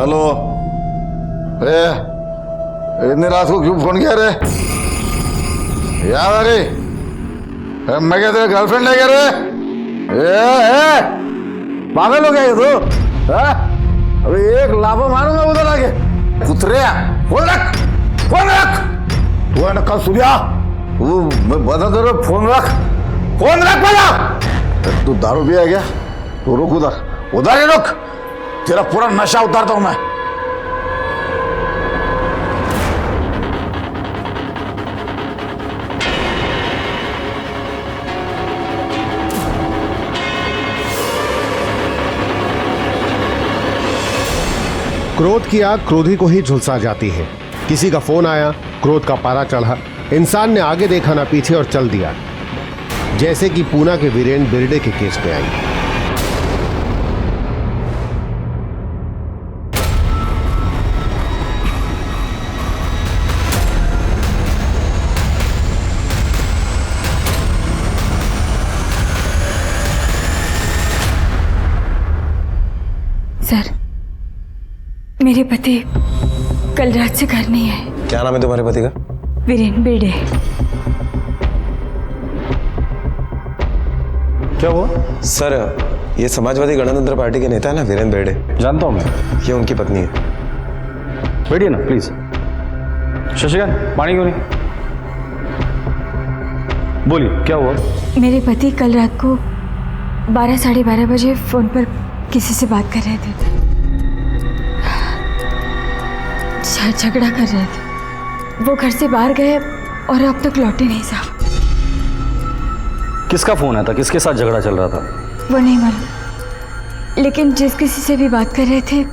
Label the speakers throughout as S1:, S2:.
S1: Hello. ए, इतनी रात को क्यों फोन किया रे? याद आ गई? मैं क्या तेरे गर्लफ्रेंड है क्या रे? पागल हो गया ये तो? अभी एक लाफा मारूंगा उधर आके। कुतरे फोन रख, फोन रख। तू है ना कल सुबह मैं बता दे रहा, फोन रख, फोन रख पहला। तू दारू पिया क्या? तू रुक उधर, उधर ही रुक, तेरा पूरा नशा उतारता हूं मैं।
S2: क्रोध की आग क्रोधी को ही झुलसा जाती है। किसी का फोन आया, क्रोध का पारा चढ़ा, इंसान ने आगे देखा ना पीछे और चल दिया, जैसे कि पूना के वीरेन बिरडे के केस में आई।
S3: सर, मेरे पति कल रात से घर नहीं है।
S4: क्या नाम है तुम्हारे पति का?
S3: वीरेन बिरडे।
S5: क्या हुआ?
S4: सर, ये समाजवादी गणतंत्र पार्टी के नेता है ना वीरेन बिरडे।
S5: जानता हूं मैं।
S4: ये उनकी पत्नी है।
S5: बैठिए ना प्लीज। शशिकांत, पानी क्यों नहीं? बोलिए क्या हुआ?
S3: मेरे पति कल रात को 12 साढ़े 12 बजे फोन पर किसी से बात कर रहे थे, झगड़ा कर रहे थे। वो घर से बाहर गए और अब तक लौटे नहीं साहब।
S5: किसका फोन आया था? किसके साथ झगड़ा चल रहा था?
S3: वो नहीं मालूम, लेकिन जिस किसी से भी बात कर रहे थे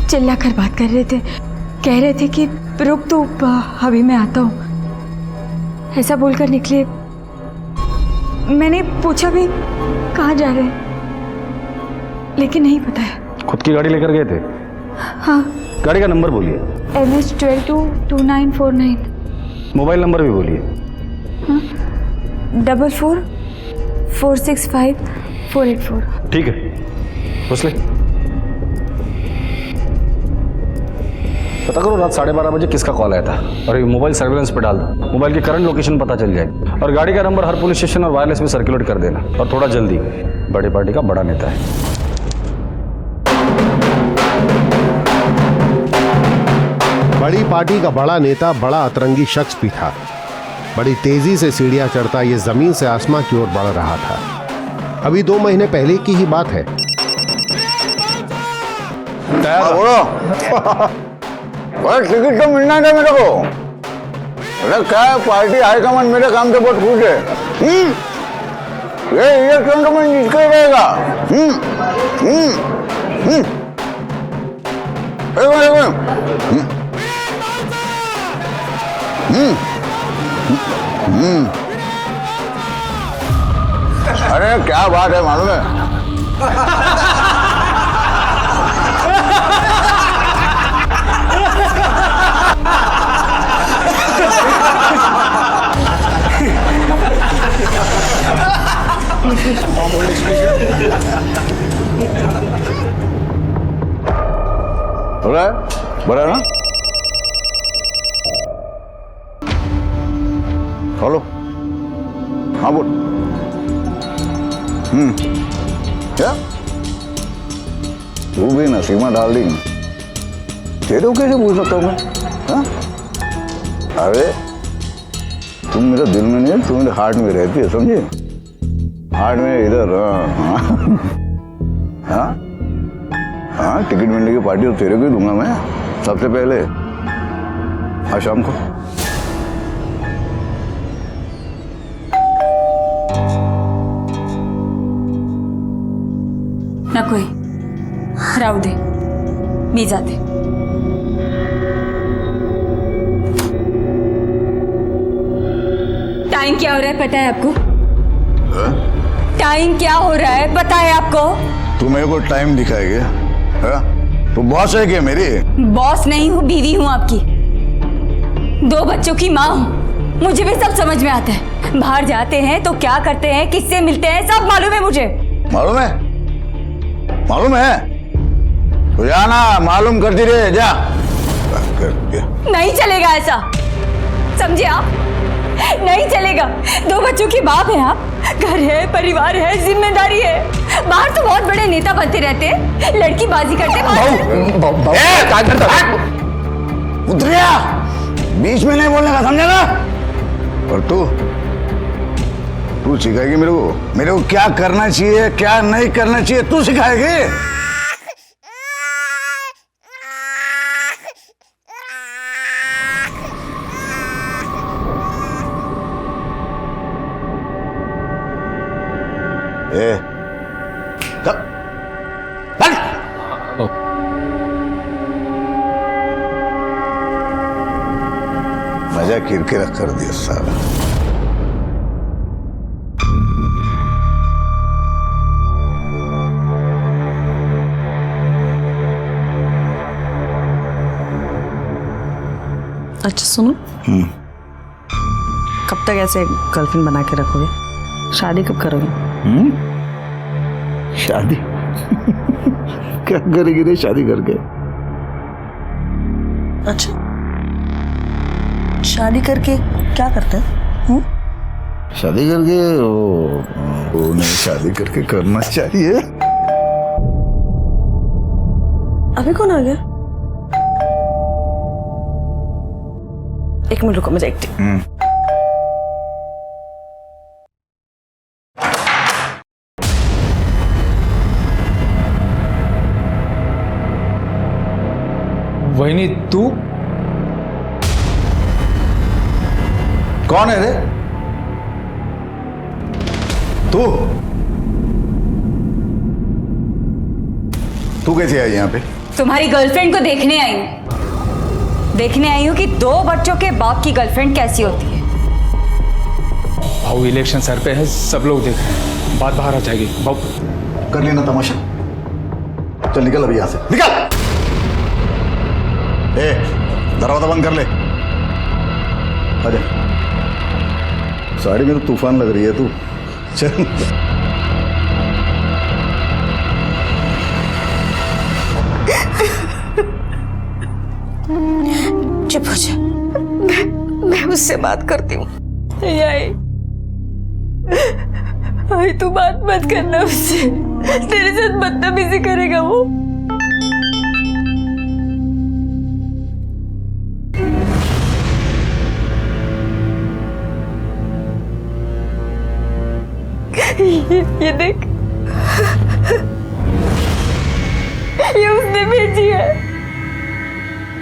S3: चिल्ला कर बात कर रहे थे, कह रहे थे कि रुक तू, अभी मैं आता हूँ, ऐसा बोलकर निकले। मैंने पूछा भी कहाँ जा रहे हैं, लेकिन नहीं पता है।
S5: खुद की गाड़ी लेकर गए थे?
S3: हाँ।
S5: गाड़ी का नंबर बोलिए।
S3: MS222949।
S5: मोबाइल नंबर भी बोलिए।
S3: 44465484।
S5: ठीक है, पूछ ले। पता करो रात 12:30 बजे किसका कॉल आया था और ये मोबाइल सर्वेलेंस पे डाल दो। मोबाइल की करंट लोकेशन पता चल जाएगी और गाड़ी का नंबर हर पुलिस स्टेशन और वायरलेस में सर्कुलेट कर देना, और थोड़ा जल्दी। बड़ी पार्टी का बड़ा नेता है।
S2: बड़ी पार्टी का बड़ा नेता, बड़ा अतरंगी शख्स भी था। बड़ी तेजी से सीढ़ियां चढ़ता ये जमीन से आसमां की ओर बढ़ रहा था। अभी 2 महीने पहले की ही बात है।
S1: बोलो। टिकट तो मिलना था मेरे को। अरे क्या है, पार्टी हाईकमान मेरे काम से बहुत खुश है। ये इलेक्शन तो मैं जीत कर रहेगा। अरे क्या बात है मालूम है? बड़ा ना? हेलो, हाँ बोल। क्या तू भी नसीमा डार्लिंग, तेरे को कैसे पूछ सकता हूँ मैं? हाँ? अरे तुम मेरे दिल में नहीं, तुम मेरे हार्ट में रहती है, समझे? हार्ट में इधर। हाँ हाँ, टिकट मिलने की पार्टी तो तेरे को ही दूंगा मैं सबसे पहले। आज शाम को।
S3: नकोय, राहू दे, मी जाते। टाइम क्या हो रहा है पता है आपको? टाइम क्या हो रहा है पता है आपको?
S1: तू मेरे को टाइम दिखाएगी? तू बॉस है क्या मेरी?
S3: बॉस नहीं हूँ, बीवी हूँ आपकी। 2 बच्चों की माँ हूँ, मुझे भी सब समझ में आता है। बाहर जाते हैं तो क्या करते हैं, किससे मिलते हैं, सब मालूम है मुझे।
S1: मालूम है? मालूम है? तो जाना मालूम करती रहे, जा कर दिया।
S3: नहीं चलेगा ऐसा, समझे आप? नहीं चलेगा। 2 बच्चों की बाप है आप, घर है, परिवार है, जिम्मेदारी है। बाहर तो बहुत बड़े नेता बनते रहते हैं, लड़की बाजी करते
S1: उतरिया, बीच में नहीं बोलने का, समझा ना? और तू सिखाएगी मेरे को क्या करना चाहिए क्या नहीं करना चाहिए, तू सिखाएगी। मजा किरकिरा कर दिया साला।
S6: अच्छा सुनो, कब तक ऐसे गर्लफ्रेंड बना के रखोगे? शादी कब करोगे?
S1: शादी क्या करेगी रे शादी करके?
S6: अच्छा, शादी करके क्या करते हैं?
S1: शादी करके वो नहीं, शादी करके करना चाहिए।
S6: अभी कौन आ गया? एक मिनट रुको, मैं देखती हूँ।
S7: वहीनी तू
S1: कौन है रे? तू कैसे आई यहाँ पे?
S3: तुम्हारी गर्लफ्रेंड को देखने आई हूँ। देखने आई हूँ कि 2 बच्चों के बाप की गर्लफ्रेंड कैसी होती है।
S7: भाऊ इलेक्शन सर पे है, सब लोग देख रहे हैं, बात बाहर आ जाएगी। भाऊ
S1: कर लेना तमाशा, चल निकल अभी यहाँ से, निकल। दरवाजा बंद कर ले, आजा। साड़ी में तो तूफान लग रही है तू, चल।
S6: चुप हो जा, मैं उससे बात करती हूँ।
S3: आई तू बात मत करना उससे, तेरे साथ बदतमीजी करेगा वो। ये देख, ये उसने भेजी है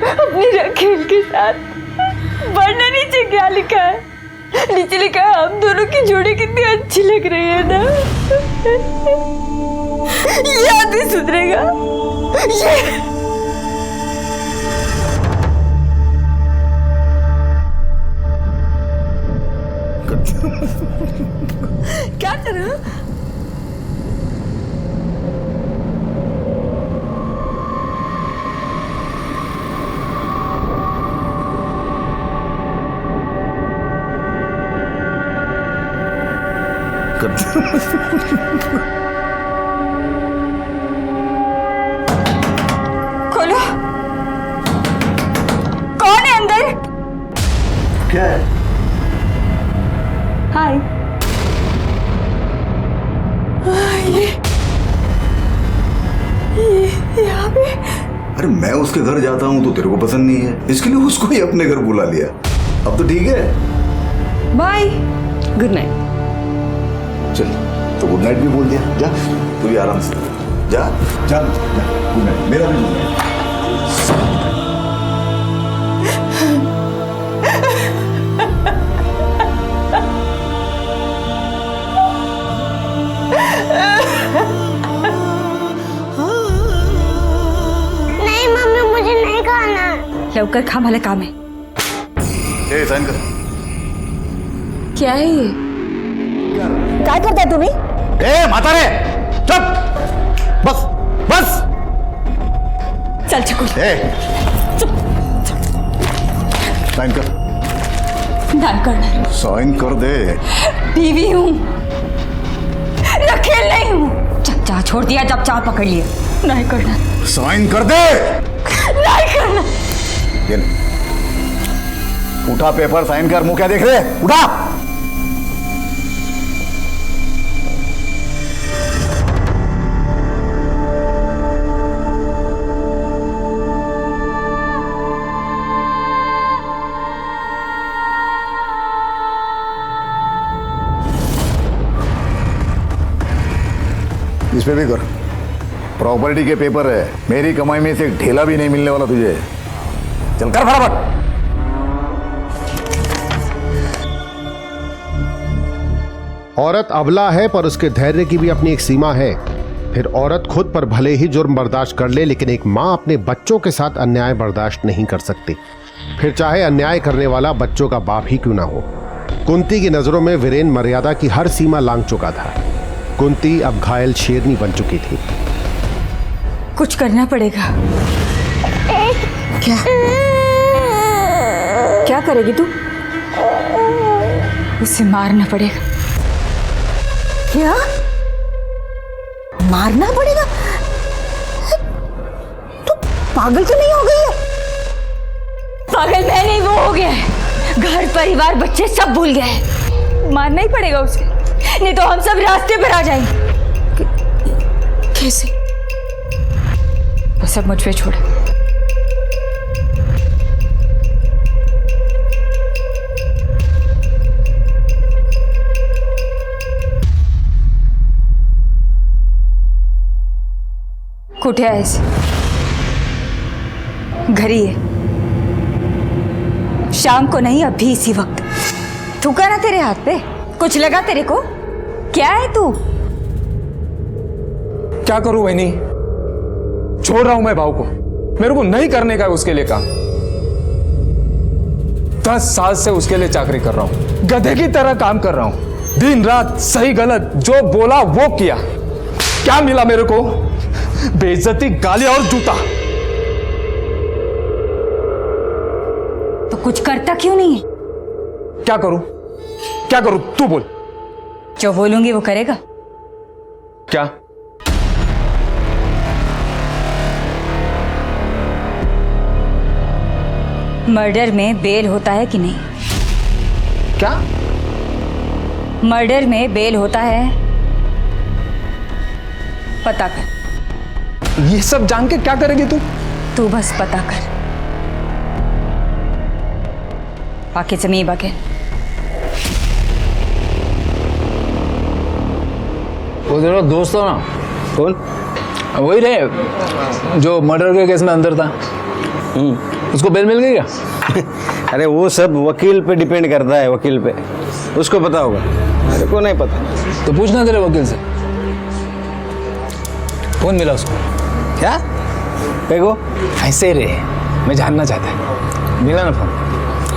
S3: अपनी राखेल के साथ। पढ़ना नीचे क्या लिखा है? नीचे लिखा है हम दोनों की जोड़ी कितनी अच्छी लग रही है ना। ये आदमी सुधरेगा? ये
S6: क्या कर रहा है?
S3: खोलो, कौन है अंदर?
S1: क्या है?
S3: हाय। ये यहाँ पे?
S1: अरे मैं उसके घर जाता हूँ तो तेरे को पसंद नहीं है, इसके लिए उसको ही अपने घर बुला लिया। अब तो ठीक है,
S3: बाय,
S6: गुड नाइट।
S1: चल तो गुड नाइट भी बोल दिया, जा तू भी आराम से जा, जा गुड नाइट, मेरा भी गुड नाइट।
S8: नहीं मम्मी, मुझे नहीं खाना।
S3: लवकर खा, भले काम है।
S1: ए साइन कर।
S3: क्या है ये?
S6: क्या करता है तुम्ही?
S1: ए माता रे, चुप, बस बस।
S3: चल चकुल,
S1: साइन कर,
S3: दान करना।
S1: साइन कर दे।
S3: बीवी हूँ, रखेल नहीं हूँ। जा छोड़। छोड़ दिया जब चाह पकड़ लिया। नहीं करना,
S1: साइन कर दे।
S3: नहीं करना।
S1: ये ले। उठा पेपर, साइन कर। मुंह क्या देख रहे? उठा। इस पे भी कर। प्रॉपर्टी के पेपर है, मेरी कमाई में से एक ढेला भी नहीं मिलने वाला तुझे। चल कर फटाफट।
S2: औरत अबला है पर उसके धैर्य की भी अपनी एक सीमा है। फिर औरत खुद पर भले ही जुर्म बर्दाश्त कर ले, लेकिन एक मां अपने बच्चों के साथ अन्याय बर्दाश्त नहीं कर सकती, फिर चाहे अन्याय करने वाला बच्चों का बाप ही क्यों ना हो। कुंती की नजरों में वीरेन मर्यादा की हर सीमा लांघ चुका था। कुंती अब घायल शेरनी बन चुकी थी।
S3: कुछ करना पड़ेगा। क्या क्या करेगी तू? उसे मारना पड़ेगा।
S6: क्या मारना पड़ेगा? तू पागल तो नहीं हो गई है?
S3: पागल मैं नहीं, वो हो गया है। घर परिवार बच्चे सब भूल गया है। मारना ही पड़ेगा उसे, नहीं तो हम सब रास्ते पर आ जाएंगे।
S6: कैसे?
S3: वो सब मुझ पे छोड़। कुठे आहेस? घरी है। शाम को नहीं, अभी इसी वक्त। थूका ना तेरे हाथ पे? कुछ लगा तेरे को? क्या है तू?
S7: क्या करूं बहनी? छोड़ रहा हूं मैं भाव को। मेरे को नहीं करने का है उसके लिए काम। 10 साल से उसके लिए चाकरी कर रहा हूं, गधे की तरह काम कर रहा हूं। दिन रात सही गलत जो बोला वो किया। क्या मिला मेरे को? बेइज्जती, गाली और जूता।
S3: तो कुछ करता क्यों नहीं है?
S7: क्या करूं? क्या करूं? तू बोल।
S3: जो बोलूंगी वो करेगा।
S7: क्या?
S3: मर्डर में बेल होता है कि नहीं?
S7: क्या?
S3: मर्डर में बेल होता है? पता कर।
S7: ये सब जान के क्या करेगी तू?
S3: तू बस पता कर। बाकी जमीन बगे।
S9: वो तेरा दोस्त हो ना?
S4: कौन?
S9: वही रहे जो मर्डर के केस में अंदर था। उसको बेल मिल गई क्या?
S4: अरे वो सब वकील पे डिपेंड करता है, वकील पे। उसको पता होगा, मेरे को नहीं पता।
S9: तो पूछना तेरे वकील से। फोन मिला उसको?
S4: क्या देखो?
S9: ऐसे ही रहे, मैं जानना चाहता है। मिला ना फोन?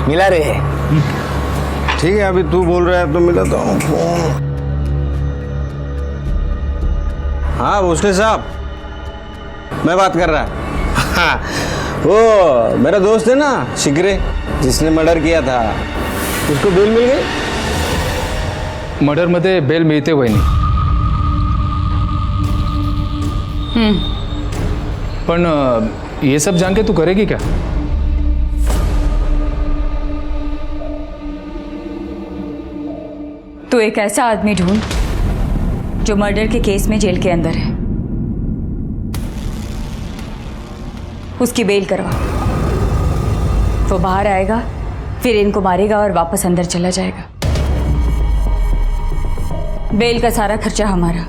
S9: मिला रहे।
S4: ठीक है, अभी तू बोल रहा है तो मिलाता हूँ फोन। हाँ भोसले साहब, मैं बात कर रहा है। हाँ, वो मेरा दोस्त है ना शिकरे, जिसने मर्डर किया था, उसको बेल मिल गई।
S7: मर्डर मध्ये बेल मिळते वहिनी। पण ये सब जान के तू करेगी क्या?
S3: तू एक ऐसा आदमी ढूंढ जो मर्डर के केस में जेल के अंदर है। उसकी बेल करवा। वो बाहर आएगा, फिर इनको मारेगा और वापस अंदर चला जाएगा। बेल का सारा खर्चा हमारा।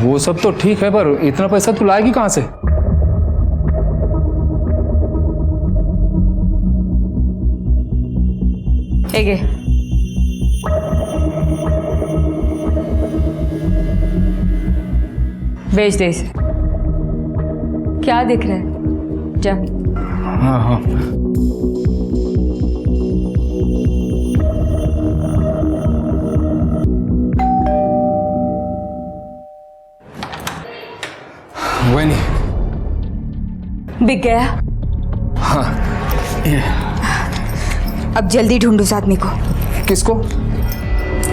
S7: वो सब तो ठीक है, पर इतना पैसा तू लाएगी कहां से?
S3: एगे भेज दे इसे। क्या दिख रहा है? जा।
S7: हाँ हाँ। वही
S3: बिक गया।
S7: हाँ ये।
S3: अब जल्दी ढूंढ उस आदमी को।
S7: किसको?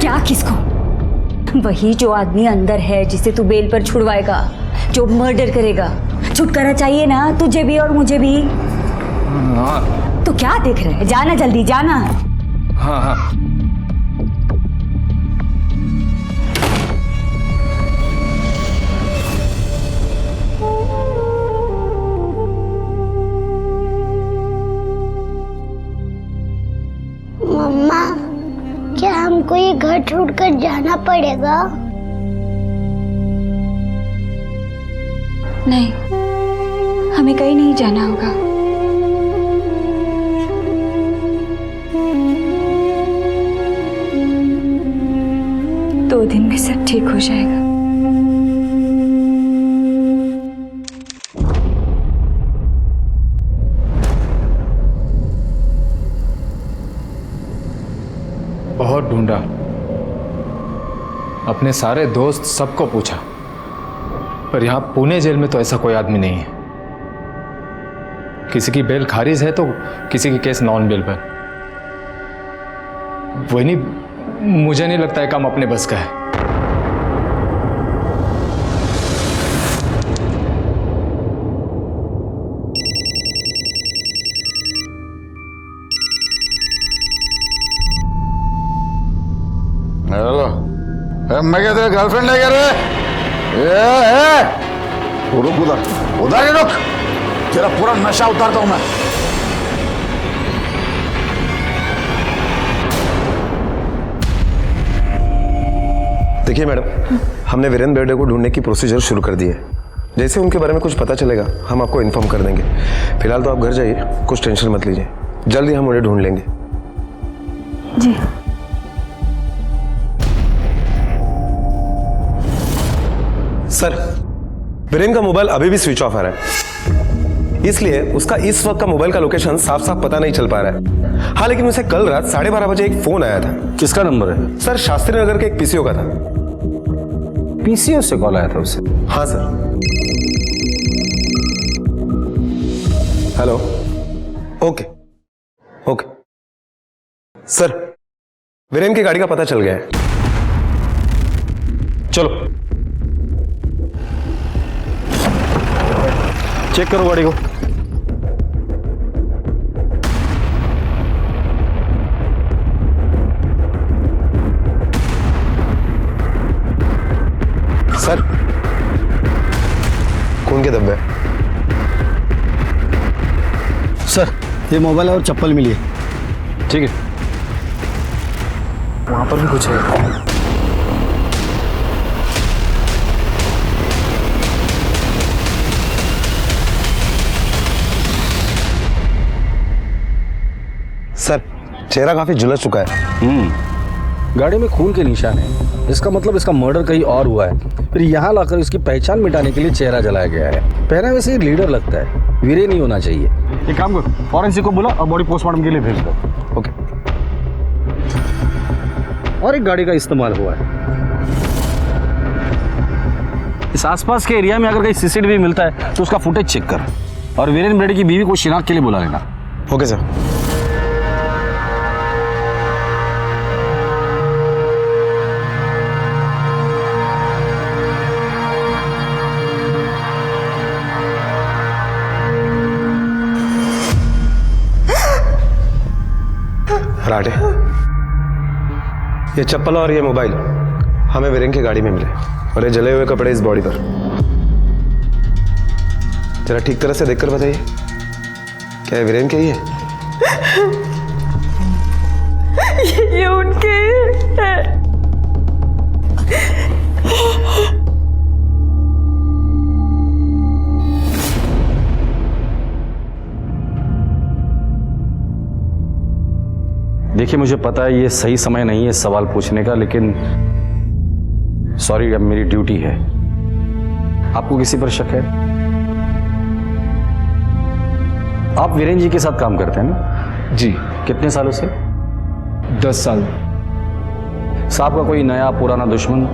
S3: क्या किसको? वही जो आदमी अंदर है जिसे तू बेल पर छुड़वाएगा, जो मर्डर करेगा। छुटकारा चाहिए ना तुझे भी और मुझे भी।
S7: हाँ
S3: तो क्या देख रहे है, जाना जल्दी जाना।
S7: हाँ हाँ।
S8: मम्मा, क्या हमको ये घर छोड़कर जाना पड़ेगा?
S3: नहीं, हमें कहीं नहीं जाना होगा। दो दिन में सब ठीक हो जाएगा।
S7: बहुत ढूंढा, अपने सारे दोस्त सबको पूछा, पर यहां पुणे जेल में तो ऐसा कोई आदमी नहीं है। किसी की बेल खारिज है तो किसी की केस नॉन बेल पर। वही नहीं, मुझे नहीं लगता है काम अपने बस का है।
S1: हेलो, मैं क्या तेरा गर्लफ्रेंड है क्या रे? रुक, उधर ही रुक, तेरा पूरा नशा उतारता हूं मैं।
S10: देखिए मैडम, हमने वीरेंद्र बेर्डे को ढूंढने की प्रोसीजर शुरू कर दी है। जैसे उनके बारे में कुछ पता चलेगा हम आपको इन्फॉर्म कर देंगे। फिलहाल तो आप घर जाइए, कुछ टेंशन मत लीजिए, जल्दी हम उन्हें ढूंढ लेंगे।
S3: जी।
S10: सर, वीरेंद्र का मोबाइल अभी भी स्विच ऑफ आ रहा है, इसलिए उसका इस वक्त का मोबाइल का लोकेशन साफ साफ पता नहीं चल पा रहा है। हाँ, लेकिन उसे कल रात 12:30 बजे एक फोन आया था।
S5: किसका नंबर है?
S10: सर, शास्त्री नगर के एक पीसीओ का था।
S5: पीसीओ से कॉल आया था उसे?
S10: हाँ sir. Hello, okay okay sir, Virendra की गाड़ी का पता चल गया है।
S5: चलो चेक करो गाड़ी को।
S10: सर, खून के धब्बे।
S4: सर, ये मोबाइल और चप्पल मिली है।
S5: ठीक है,
S7: वहां पर भी कुछ है।
S10: सर, चेहरा काफी झुलस चुका है।
S5: गाड़ी में खून के निशान है, इसका मतलब इसका मर्डर कहीं और हुआ है। फिर यहाँ लाकर इसकी पहचान मिटाने के लिए चेहरा जलाया गया है। पहनावे से लीडर लगता है, वीरे नहीं होना चाहिए। एक काम कर, फॉरेंसिक को बुला और बॉडी पोस्टमार्टम के लिए भेज दो।
S10: ओके।
S5: और एक गाड़ी का इस्तेमाल हुआ है। इस आसपास के एरिया में अगर कहीं सीसीटीवी मिलता है तो उसका फुटेज चेक कर, और वीरेंद्र बेर्डे की बीवी को शिनाख्त के लिए बुला लेना।
S10: Okay sir. राठे, ये चप्पल और ये मोबाइल हमें वीरेंद्र की गाड़ी में मिले, और ये जले हुए कपड़े इस बॉडी पर। जरा ठीक तरह से देखकर बताइए, क्या ये वीरेंद्र के ही है?
S3: ये उनके है।
S5: देखिए, मुझे पता है ये सही समय नहीं है सवाल पूछने का, लेकिन सॉरी, अब मेरी ड्यूटी है। आपको किसी पर शक है? आप वीरेंद्र जी के साथ काम करते हैं ना?
S7: जी।
S5: कितने सालों से?
S7: 10 साल।
S5: साहब का कोई नया पुराना दुश्मन?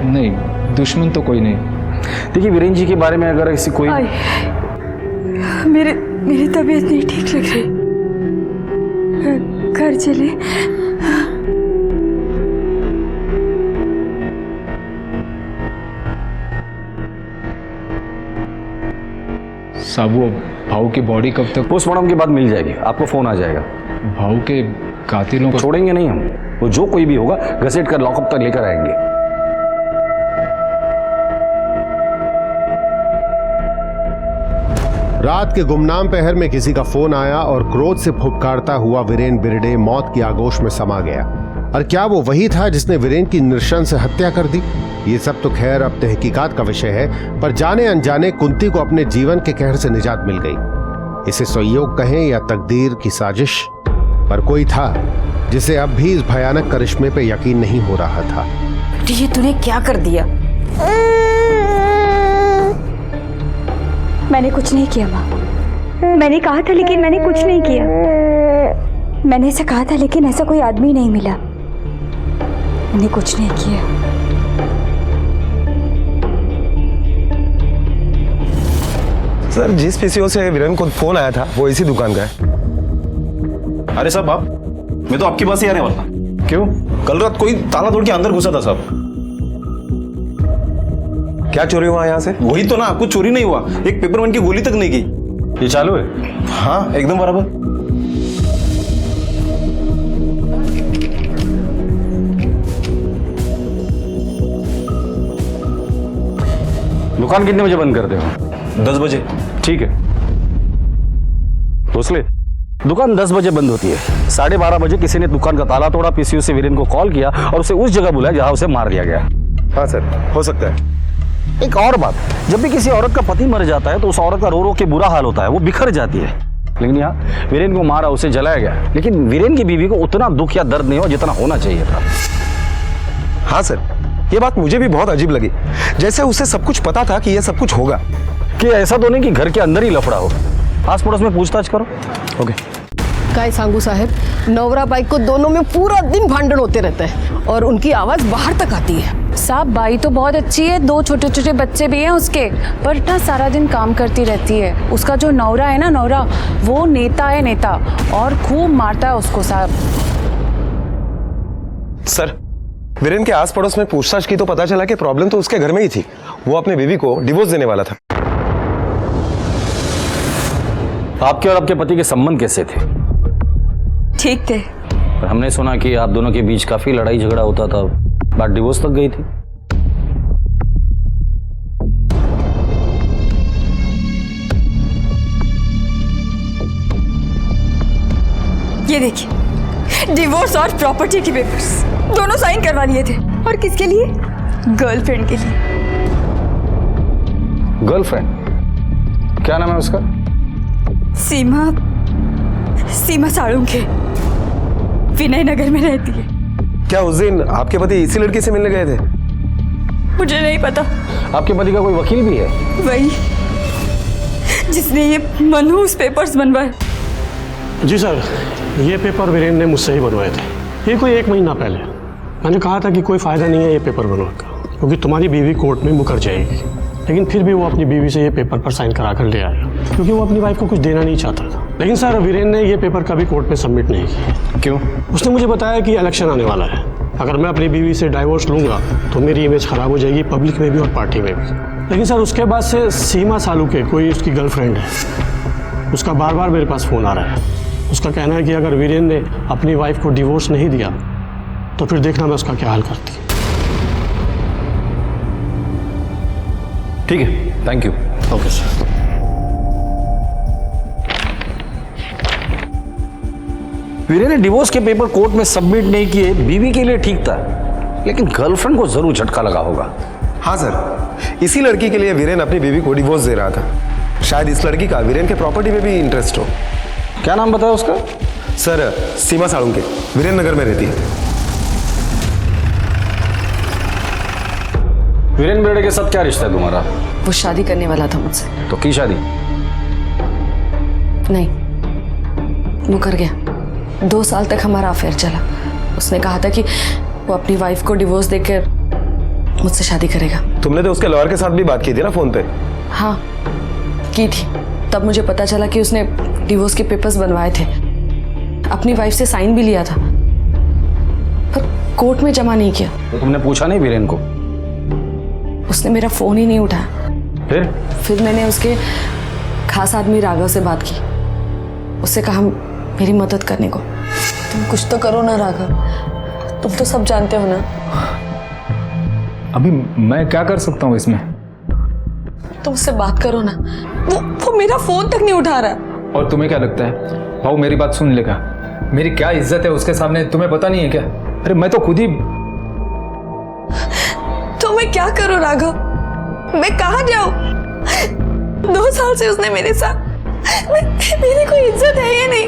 S7: नहीं, दुश्मन तो कोई नहीं।
S5: देखिए, वीरेंद्र जी के बारे में अगर किसी कोई
S3: मेरी तबीयत नहीं ठीक लग रही, घर चले।
S9: साहब वो भाऊ की बॉडी कब तक?
S5: पोस्टमार्टम के बाद मिल जाएगी, आपको फोन आ जाएगा।
S9: भाऊ के कातिलों को
S5: छोड़ेंगे नहीं हम, वो जो कोई भी होगा घसीट कर लॉकअप तक लेकर आएंगे।
S2: रात के गुमनाम पहर में किसी का फोन आया और क्रोध से फुफकारता हुआ वीरेन बिरडे मौत की आगोश में समा गया। और क्या वो वही था जिसने वीरेन की नृशंस हत्या कर दी? ये सब तो खैर अब तहकीकात का विषय है, पर जाने अनजाने कुंती को अपने जीवन के कहर से निजात मिल गई। इसे संयोग कहें या तकदीर की साजिश, पर कोई था जिसे अब भी इस भयानक करिश्मे पे यकीन नहीं हो रहा था।
S6: ये तूने क्या कर दिया?
S3: मैंने कुछ नहीं किया माँ। मैंने कहा था लेकिन मैंने कुछ नहीं किया। मैंने ऐसा कहा था लेकिन ऐसा कोई आदमी नहीं मिला। मैंने कुछ नहीं किया।
S10: सर जिस पीसीओ से वीरेन को फोन आया था वो इसी दुकान का है।
S11: अरे साहब आप, मैं तो आपके पास ही आने वाला था। क्यों? कल रात कोई ताला तोड़ के अंदर घुसा था साहब।
S10: क्या चोरी हुआ यहाँ से?
S11: वही तो ना, कुछ चोरी नहीं हुआ, एक पेपरमैन की गोली तक नहीं की।
S5: ये चालू है?
S11: हाँ एकदम बराबर।
S5: दुकान कितने बजे बंद करते हो?
S11: 10 बजे।
S5: ठीक है भोसले, दुकान 10 बजे बंद होती है। 12:30 बजे किसी ने दुकान का ताला तोड़ा, पीसीओ से वीरेन को कॉल किया और उसे उस जगह बुलाया जहां उसे मार दिया गया।
S10: हाँ सर, हो सकता है।
S5: एक और बात, जब भी किसी औरत का पति मर जाता है तो उस औरत का रो रो के बुरा हाल होता है, वो बिखर जाती है। लेकिन यहाँ वीरेन को मारा, उसे जलाया गया, लेकिन वीरेन की बीवी को उतना दुख या दर्द नहीं हुआ जितना होना चाहिए था।
S10: हाँ सर, ये बात मुझे भी बहुत अजीब लगी, जैसे उसे सब कुछ पता था कि ये सब कुछ होगा।
S5: कि ऐसा तो नहीं कि घर के अंदर ही लफड़ा हो। आस पड़ोस में पूछताछ करो।
S10: ओके।
S12: काय सांगू साहब, नवरा बाई को दोनों में पूरा दिन भांडण होते रहते हैं और उनकी आवाज बाहर तक आती है।
S6: साहब बाई तो बहुत अच्छी है, 2 छोटे छोटे बच्चे भी हैं उसके, पर ना सारा दिन काम करती रहती है। उसका जो नौरा है ना, नौरा वो नेता है, नेता, और खूब मारता है उसको साहब।
S10: सर वीरेन के आस पड़ोस में पूछताछ की तो पता चला कि प्रॉब्लम तो उसके घर में ही थी। वो अपनी बीवी को डिवोर्स देने वाला था।
S5: आपके और आपके पति के संबंध कैसे थे?
S3: ठीक थे।
S5: पर हमने सुना कि आप दोनों के बीच काफी लड़ाई झगड़ा होता था, बात डिवोर्स तक गई थी।
S3: ये देखिए, डिवोर्स और प्रॉपर्टी के पेपर्स दोनों साइन करवा लिए थे। और किसके लिए? गर्लफ्रेंड के लिए।
S5: गर्लफ्रेंड? क्या नाम है उसका?
S3: सीमा साळुंखे, विनय नगर में रहती है।
S10: क्या उस दिन आपके पति इसी लड़की से मिलने गए थे?
S3: मुझे नहीं पता।
S5: आपके पति का कोई वकील भी है?
S3: वही जिसने ये मनहूस पेपर्स बनवाए।
S13: जी सर, ये पेपर वीरेन ने मुझसे ही बनवाए थे। ये कोई 1 महीना पहले। मैंने कहा था कि कोई फ़ायदा नहीं है ये पेपर बनवाकर, क्योंकि तुम्हारी बीवी कोर्ट में मुकर जाएगी। लेकिन फिर भी वो अपनी बीवी से ये पेपर पर साइन करा कर ले आया, क्योंकि वो अपनी वाइफ को कुछ देना नहीं चाहता था। लेकिन सर वीरेन ने ये पेपर कभी कोर्ट में सबमिट नहीं किया।
S5: क्यों?
S13: उसने मुझे बताया कि इलेक्शन आने वाला है, अगर मैं अपनी बीवी से डाइवोर्स लूँगा तो मेरी इमेज ख़राब हो जाएगी, पब्लिक में भी और पार्टी में भी। लेकिन सर उसके बाद से सीमा साळुंखे, कोई उसकी गर्लफ्रेंड है, उसका बार बार मेरे पास फ़ोन आ रहा है। उसका कहना है कि अगर वीरेन ने अपनी वाइफ को डिवोर्स नहीं दिया तो फिर देखना मैं उसका क्या हाल करती।
S5: ठीक है, thank you.
S13: Okay sir.
S5: Viren ने डिवोर्स के पेपर कोर्ट में सबमिट नहीं किए, बीवी के लिए ठीक था, लेकिन गर्लफ्रेंड को जरूर झटका लगा होगा।
S10: हाँ सर, इसी लड़की के लिए वीरेन अपनी बीवी को डिवोर्स दे रहा था। शायद इस लड़की का वीरेन के प्रॉपर्टी में भी इंटरेस्ट हो।
S5: क्या नाम बताया उसका?
S10: सर सीमा साळुंखे, वीरेन नगर में रहती है।
S5: वीरेन बिरडे के साथ क्या रिश्ता है तुम्हारा?
S12: वो शादी करने वाला था मुझसे।
S5: तो की शादी?
S12: नहीं, मुकर गया। 2 साल तक हमारा अफेयर चला। उसने कहा था कि वो अपनी वाइफ को डिवोर्स देकर मुझसे शादी करेगा।
S10: तुमने तो उसके लॉयर के साथ भी बात की थी ना फोन पे?
S12: हाँ की थी। तब मुझे पता चला कि उसने डिवोर्स के पेपर्स बनवाए थे, अपनी वाइफ से साइन भी लिया था, पर कोर्ट में जमा नहीं किया।
S5: तो तुमने पूछा नहीं वीरेन को?
S12: उसने मेरा फोन ही नहीं उठाया।
S5: फिर
S12: मैंने उसके खास आदमी राघव से बात की, उससे कहा मेरी मदद करने को। तुम कुछ तो करो ना राघव, तुम तो सब जानते हो ना।
S7: अभी मैं क्या कर सकता हूँ इसमें?
S12: तुम उससे बात करो ना, वो मेरा फोन तक नहीं उठा रहा।
S7: और तुम्हें क्या लगता है भाऊ मेरी बात सुन लेगा? मेरी क्या इज्जत है उसके सामने, तुम्हें पता नहीं है क्या? अरे मैं तो खुद ही।
S12: तो मैं क्या करूं राघव, मैं कहाँ जाऊं? 2 साल से उसने मेरे साथ, मेरी कोई इज्जत है या नहीं?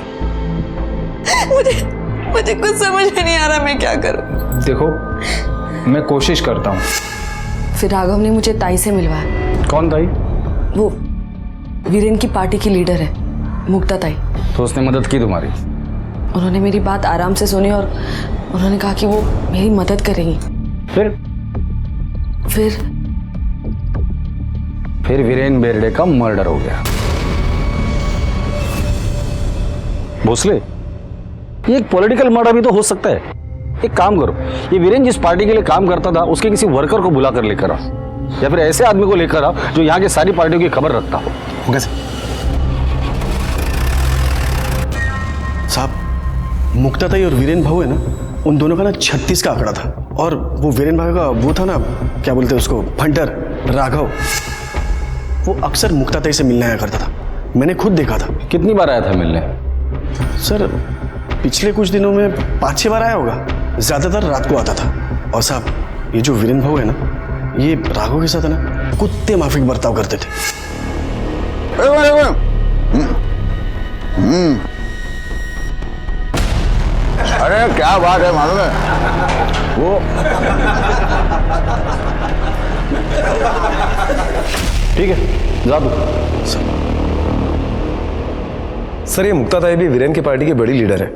S12: मुझे कुछ समझ में नहीं आ रहा मैं क्या करूं।
S7: देखो मैं कोशिश करता हूँ।
S12: फिर राघव ने मुझे ताई से मिलवाया।
S5: कौन ताई?
S12: वो वीरेन की पार्टी की लीडर है, मुक्ता ताई।
S5: तो उसने मदद की तुम्हारी?
S12: उन्होंने मेरी बात आराम से सुनी और उन्होंने कहा कि वो मेरी मदद करेंगी।
S5: फिर वीरेन बेर्डे का मर्डर हो गया। भोसले, ये एक पॉलिटिकल मर्डर भी तो हो सकता है। एक काम करो, ये वीरेन जिस पार्टी के लिए काम करता था उसके किसी वर्कर को बुला कर लेकर आ, या फिर ऐसे आदमी को लेकर आ जो यहाँ के सारी पार्टियों की खबर रखता हो।
S10: ओके साहब, मुक्ताताई और वीरेन भाऊ है ना, उन दोनों का ना 36 का आंकड़ा था। और वो वीरेन भाई का वो था ना, क्या बोलते हैं उसको, फंटर राघव, वो अक्सर मुक्ताताई से मिलने आया करता था। मैंने खुद देखा था।
S5: कितनी बार आया था मिलने?
S10: सर पिछले कुछ दिनों में 5-6 बार आया होगा, ज्यादातर रात को आता था। और साहब ये जो वीरेन भाऊ है ना, ये राघव के साथ है ना कुत्ते माफिक बर्ताव करते थे।
S1: अरे क्या बात है मालूम है, वो
S5: ठीक है जा दो।
S10: सर ये मुक्ताताई भी वीरेन की पार्टी की बड़ी लीडर है।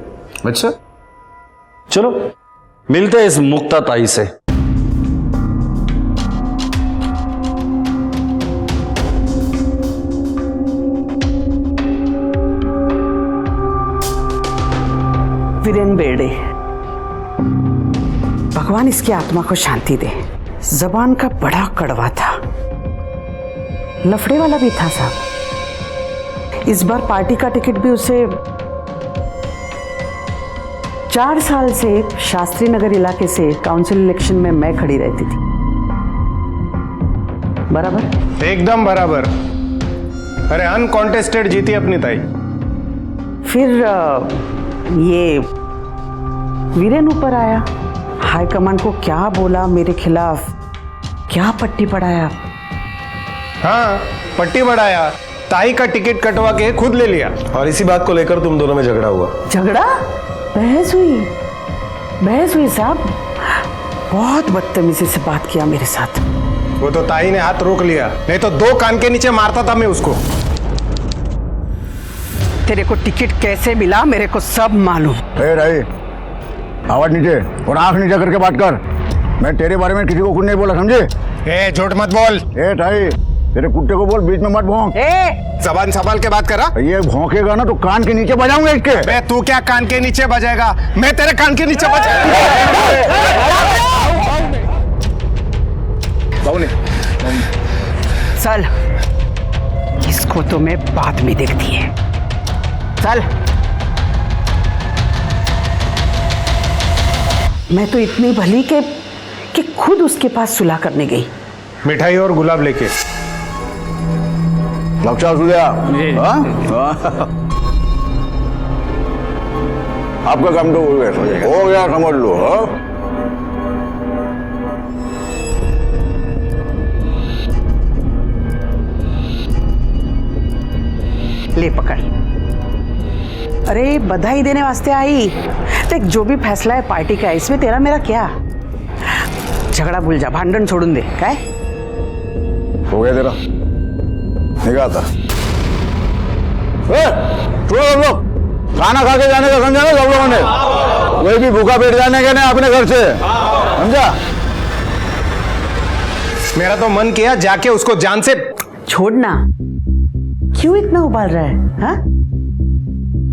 S5: अच्छा चलो मिलते हैं इस मुक्ता ताई से।
S14: वीरेन बेर्डे, भगवान इसकी आत्मा को शांति दे। जबान का बड़ा कड़वा था, लफड़े वाला भी था साहब। इस बार पार्टी का टिकट भी उसे 4 साल से शास्त्री नगर इलाके से काउंसिल इलेक्शन में मैं खड़ी रहती थी। बराबर?
S2: एकदम बराबर। अरे अनकॉन्टेस्टेड जीती अपनी ताई।
S14: फिर ये वीरेन ऊपर आया, हाईकमान को क्या बोला मेरे खिलाफ, क्या पट्टी पढ़ाया।
S2: हाँ पट्टी बढ़ाया, ताई का टिकट कटवा के खुद ले लिया।
S10: और इसी बात को लेकर तुम दोनों में झगड़ा हुआ।
S14: झगड़ा? बहस हुई साहब। बहुत बदतमीजी से बात किया मेरे साथ।
S2: वो तो ताई ने हाथ रोक लिया, नहीं तो 2 कान के नीचे मारता था मैं उसको।
S14: तेरे को टिकट कैसे मिला मेरे को सब मालूम।
S1: भाई आवाज नीचे और आंख नीचे करके बात कर। मैं तेरे बारे में किसी को कुछ नहीं बोला, समझे?
S2: झूठ मत बोल।
S1: ताई तेरे कुत्ते को बोल बीच में मत भौंक।
S2: जबान संभाल के बात करा।
S1: ये भौंकेगा ना तो कान के नीचे बजाऊंगा इसके।
S2: बे तू क्या कान के नीचे बजाएगा, मैं तेरे कान के नीचे बजाऊंगा।
S14: चल इसको तो मैं बाद में देखती है। चल। मैं तो इतनी भली कि खुद उसके पास सुलह करने गई।
S2: मिठाई और गुलाब लेके।
S1: लक्षा सुधिया, आपका काम तो हो गया समझ लो।
S14: ले पकड़। अरे बधाई देने वास्ते आई। देख जो भी फैसला है पार्टी का, इसमें तेरा मेरा क्या। झगड़ा भूल जा, भांडन छोड़ून दे। काय
S1: हो गया तेरा निकालता। लोग खाना खा के जाने का समझा ना सब लोगों ने, कोई भी भूखा पेट जाने के नहीं अपने घर से, समझा?
S2: मेरा तो मन किया जाके उसको जान से
S14: छोड़ना। क्यों इतना उबाल रहा है? हा?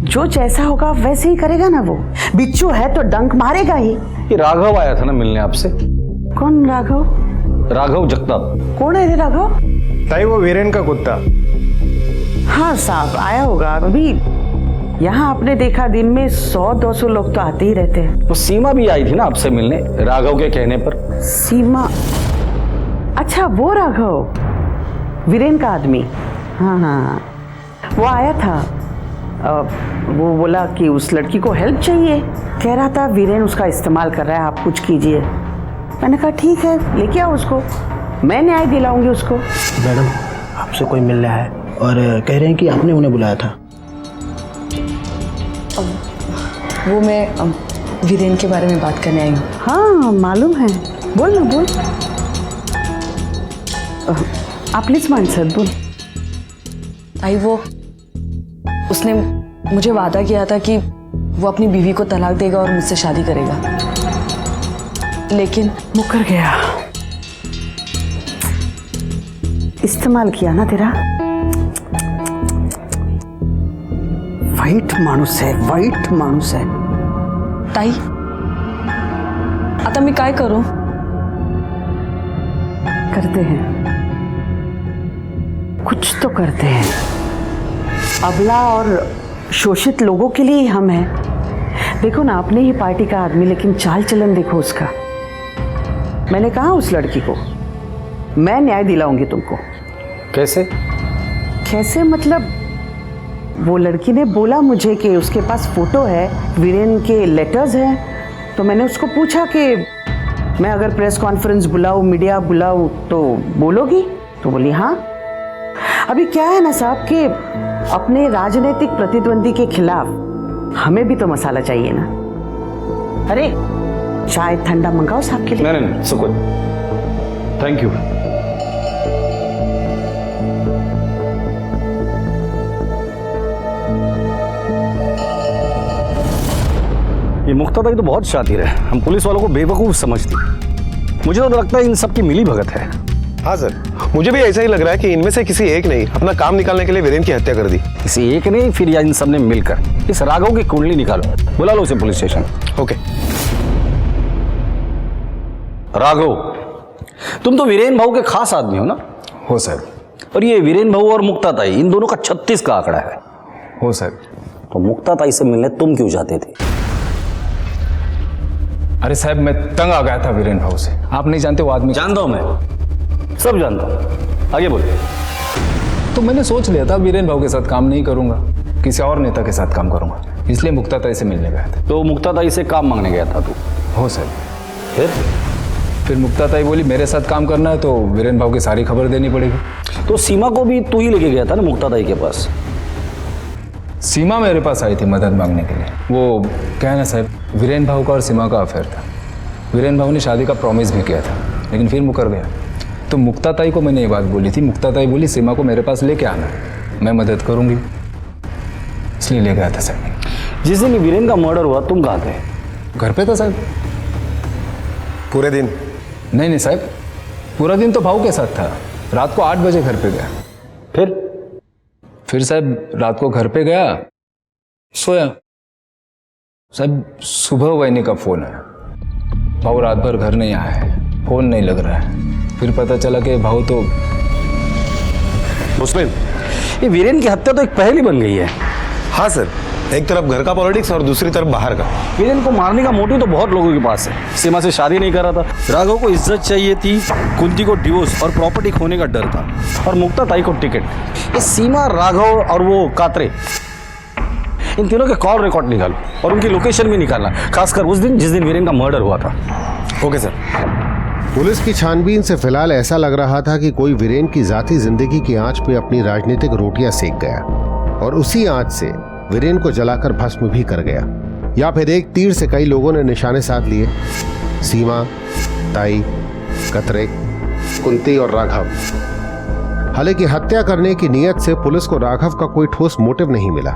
S14: जो जैसा होगा वैसे ही करेगा ना। वो बिच्छू है तो डंक मारेगा ही।
S5: ये राघव आया था ना मिलने आपसे।
S14: कौन राघव?
S5: राघव जगताप।
S14: कौन है रे राघव?
S2: ताई वो वीरेन का कुत्ता।
S14: हाँ साहब आया होगा। अभी यहाँ आपने देखा दिन में 100-200 लोग तो आते ही रहते हैं।
S5: तो सीमा भी आई थी ना आपसे मिलने, राघव के कहने पर।
S14: सीमा? अच्छा वो राघव, वीरेन का आदमी। हाँ हाँ, वो आया था। वो बोला कि उस लड़की को हेल्प चाहिए, कह रहा था वीरेन उसका इस्तेमाल कर रहा है, आप कुछ कीजिए। मैंने कहा ठीक है, लेके आओ उसको, मैं न्याय दिलाऊंगी उसको।
S13: मैडम आपसे कोई मिल रहा है और कह रहे हैं कि आपने उन्हें बुलाया था।
S12: वो मैं वीरेन के बारे में बात करने आई हूँ।
S14: हाँ मालूम है, बोल ना बोल। आप प्लीज मानसद बोल।
S12: आई वो उसने मुझे वादा किया था कि वो अपनी बीवी को तलाक देगा और मुझसे शादी करेगा, लेकिन
S14: मुकर गया। इस्तेमाल किया ना तेरा। वाईट माणूस है, वाईट माणूस है।
S12: ताई आता मी काय करू?
S14: करते हैं, कुछ तो करते हैं। अबला और शोषित लोगों के लिए ही हम हैं। देखो ना, अपने ही पार्टी का आदमी, लेकिन चाल चलन देखो उसका। मैंने कहा उस लड़की को मैं न्याय दिलाऊंगी तुमको।
S5: कैसे?
S14: कैसे मतलब, वो लड़की ने बोला मुझे कि उसके पास फोटो है, वीरेन के लेटर्स हैं। तो मैंने उसको पूछा कि मैं अगर प्रेस कॉन्फ्रेंस बुलाऊं, मीडिया बुलाऊं तो बोलोगी? तो बोली हाँ। अभी क्या है ना साहब कि अपने राजनीतिक प्रतिद्वंदी के खिलाफ हमें भी तो मसाला चाहिए ना। अरे चाय ठंडा मंगाओ साहब के लिए।
S5: नहीं, सुकुन, थैंक यू। ये मुक्ताताई तो बहुत शातिर है, हम पुलिस वालों को बेवकूफ समझती। मुझे तो लगता है इन सब की मिली भगत है।
S10: हाँ सर, मुझे भी ऐसा ही लग रहा है कि इनमें से किसी एक ने अपना काम निकालने के लिए वीरेन की हत्या कर दी।
S5: किसी एक ने, फिर या इन सब ने मिलकर। इस राघव की कुंडली निकालो, बुला लो उसे पुलिस स्टेशन।
S10: ओके।
S5: राघव, तुम तो वीरेन भाऊ के खास आदमी हो ना?
S7: हो सर।
S5: और ये वीरेन भाऊ और मुक्ताताई, इन दोनों का 36 का आंकड़ा है।
S7: हो सर।
S5: तो मुक्ताताई से मिलने तुम क्यों जाते थे?
S7: अरे साहब, मैं तंग आ गया था वीरेन भाऊ से। आप नहीं जानते वो आदमी।
S5: जानता हूं मैं, सब जानता हूं। आगे बोलो।
S7: तो मैंने सोच लिया था वीरेन भाऊ के साथ काम नहीं करूंगा, किसी और नेता के साथ काम करूंगा, इसलिए मुक्ताताई से मिलने गया था।
S5: तो मुक्ताताई से काम मांगने गया था तू?
S7: हो सर।
S5: फिर
S7: मुक्ताताई बोली मेरे साथ काम करना है तो वीरेन भाऊ की सारी खबर देनी पड़ेगी।
S5: तो सीमा को भी तू ही लेके गया था ना मुक्ताताई के पास?
S7: सीमा मेरे पास आई थी मदद मांगने के लिए। वो क्या है ना साहब, वीरेन भाऊ का और सीमा का अफेयर था। वीरेन भाऊ ने शादी का प्रॉमिस भी किया था, लेकिन फिर मुकर गया। तो मुक्ताताई को मैंने ये बात बोली थी। मुक्ताताई बोली सीमा को मेरे पास लेके आना, मैं मदद करूंगी, इसलिए ले गया था साहब।
S5: जिस दिन वीरेन का मर्डर हुआ तुम कहाँ थे?
S7: घर पे था साहब।
S10: पूरे दिन?
S7: नहीं साहब, पूरा दिन तो भाऊ के साथ था। रात को 8 बजे घर पे गया। फिर साहब रात को घर पे गया, सोया। साहब सुबह वैनी का फोन आया, भाऊ रात भर घर नहीं आया है, फोन नहीं लग रहा है। फिर पता चला कि भाऊ तो
S10: मुस्लिम।
S5: ये वीरेन की हत्या तो एक पहेली बन गई है।
S10: हाँ सर, एक तरफ घर का पॉलिटिक्स और दूसरी तरफ बाहर का।
S5: वीरेन को मारने का मोटिव तो बहुत लोगों के पास है। सीमा से शादी नहीं कर रहा था, राघव को इज्जत चाहिए थी, कुंती को डिवोर्स और प्रॉपर्टी खोने का डर था, और मुक्ताताई को टिकट। ये सीमा, राघव और वो कात्रे, इन तीनों के कॉल रिकॉर्ड निकालो और उनकी लोकेशन भी निकालना, खासकर उस दिन जिस दिन वीरेन का मर्डर हुआ था।
S10: Okay sir.
S2: पुलिस की छानबीन से फिलहाल ऐसा लग रहा था कि कोई वीरेन की जाती जिंदगी की आंच पे अपनी राजनीतिक रोटियां सेक गया और उसी आंच से वीरेन को जलाकर भस्म भी कर गया, या फिर एक तीर से कई लोगों ने निशाने साध लिए। सीमा, ताई, कतरे, कुंती और राघव। हालांकि हत्या करने की नीयत से पुलिस को राघव का कोई ठोस मोटिव नहीं मिला,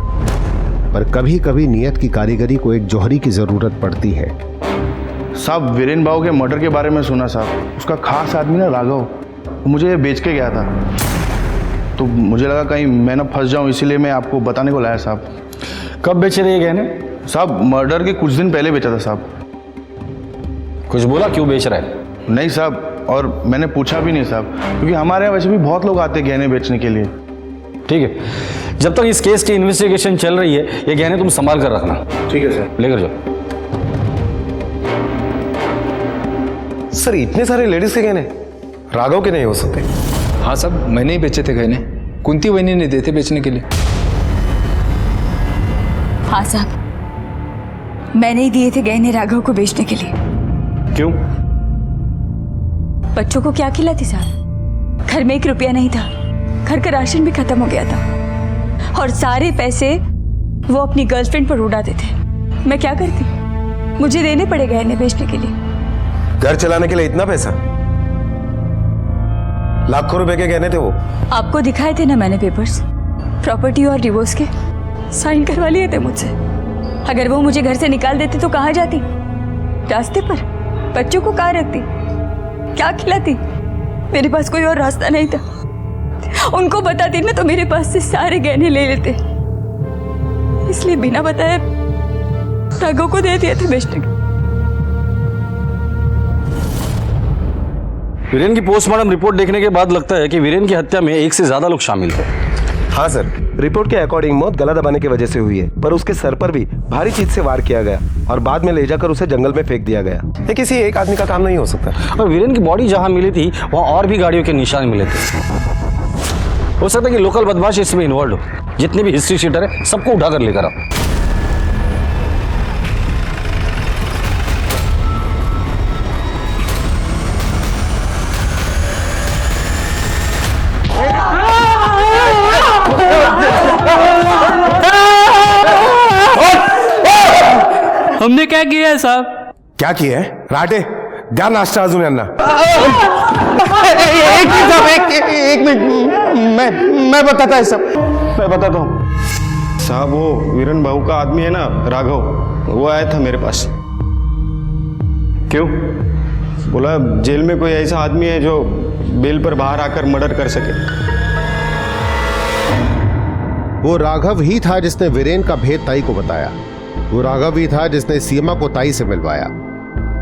S2: पर कभी कभी नीयत की कारीगरी को एक जौहरी की जरूरत पड़ती है।
S15: साहब, वीरेन भाऊ के मर्डर के बारे में सुना साहब। उसका खास आदमी ना राघव, मुझे ये बेच के गया था, तो मुझे लगा कहीं मैं ना फंस जाऊं, इसीलिए मैं आपको बताने को लाया साहब।
S5: कब बेचे थे ये गहने?
S15: साहब मर्डर के कुछ दिन पहले बेचा था साहब।
S5: कुछ बोला क्यों बेच रहा है?
S15: नहीं साहब, और मैंने पूछा भी नहीं साहब, क्योंकि हमारे यहाँ वैसे भी बहुत लोग आते हैं गहने बेचने के लिए।
S5: ठीक है, जब तक इस केस की इन्वेस्टिगेशन चल रही है ये गहने तुम संभाल कर रखना।
S15: ठीक है सर।
S5: लेकर जाओ।
S10: सर इतने सारे लेडीज के गहने राघव के नहीं हो सकते।
S7: हाँ साहब, मैंने ही बेचे थे गहने, कुंती वही ने देते बेचने के लिए।
S3: हाँ साहब, मैंने ही दिए थे गहने राघव को बेचने के लिए।
S5: क्यों?
S3: बच्चों को क्या खिलाती साहब? घर में 1 रुपया नहीं था, घर का राशन भी खत्म हो गया था और सारे पैसे वो अपनी गर्लफ्रेंड पर उड़ाते थे। मैं क्या करती, मुझे देने पड़े गहने बेचने के लिए।
S10: घर चलाने के लिए इतना पैसा? लाखों रुपए के गहने थे वो।
S3: आपको दिखाए थे ना मैंने पेपर्स, प्रॉपर्टी और डिवोर्स के साइन करवा लिए थे मुझसे। अगर वो मुझे घर से निकाल देते तो कहाँ जाती? रास्ते पर? बच्चों को कहाँ रखती? क्या खिलाती? मेरे पास कोई और रास्ता नहीं था। उनको बताती ना तो मेरे पास से सारे गहने ले लेते, इसलिए बिना बताए राघव को दे दिए थे बेचने के।
S5: वीरेन की पोस्टमार्टम रिपोर्ट देखने के बाद लगता है कि वीरेन की हत्या में 1 से ज्यादा लोग शामिल थे।
S10: हाँ सर, रिपोर्ट के अकॉर्डिंग मौत गला दबाने की वजह से हुई है, पर उसके सर पर भी भारी चीज से वार किया गया और बाद में ले जाकर उसे जंगल में फेंक दिया गया। ये किसी एक आदमी का काम नहीं हो सकता।
S5: और वीरेन की बॉडी जहां मिली थी वहां और भी गाड़ियों के निशान मिले थे। हो सकता है कि लोकल बदमाश इसमें इन्वॉल्व हो। जितने भी हिस्ट्री शीटर है सबको उठाकर लेकर आओ।
S9: हमने क्या किया है साहब?
S10: क्या किया है? राटे द्या नाश्ता अजून यांना।
S15: एक मिनट, मैं बताता है सब, मैं बताता हूँ साहब। वो वीरेन भाऊ का आदमी है ना राघव, वो आया था मेरे पास।
S5: क्यों?
S15: बोला जेल में कोई ऐसा आदमी है जो बेल पर बाहर आकर मर्डर कर सके।
S2: वो राघव ही था जिसने वीरेन का भेद ताई को बताया। वो राघव ही था जिसने सीमा को ताई से मिलवाया।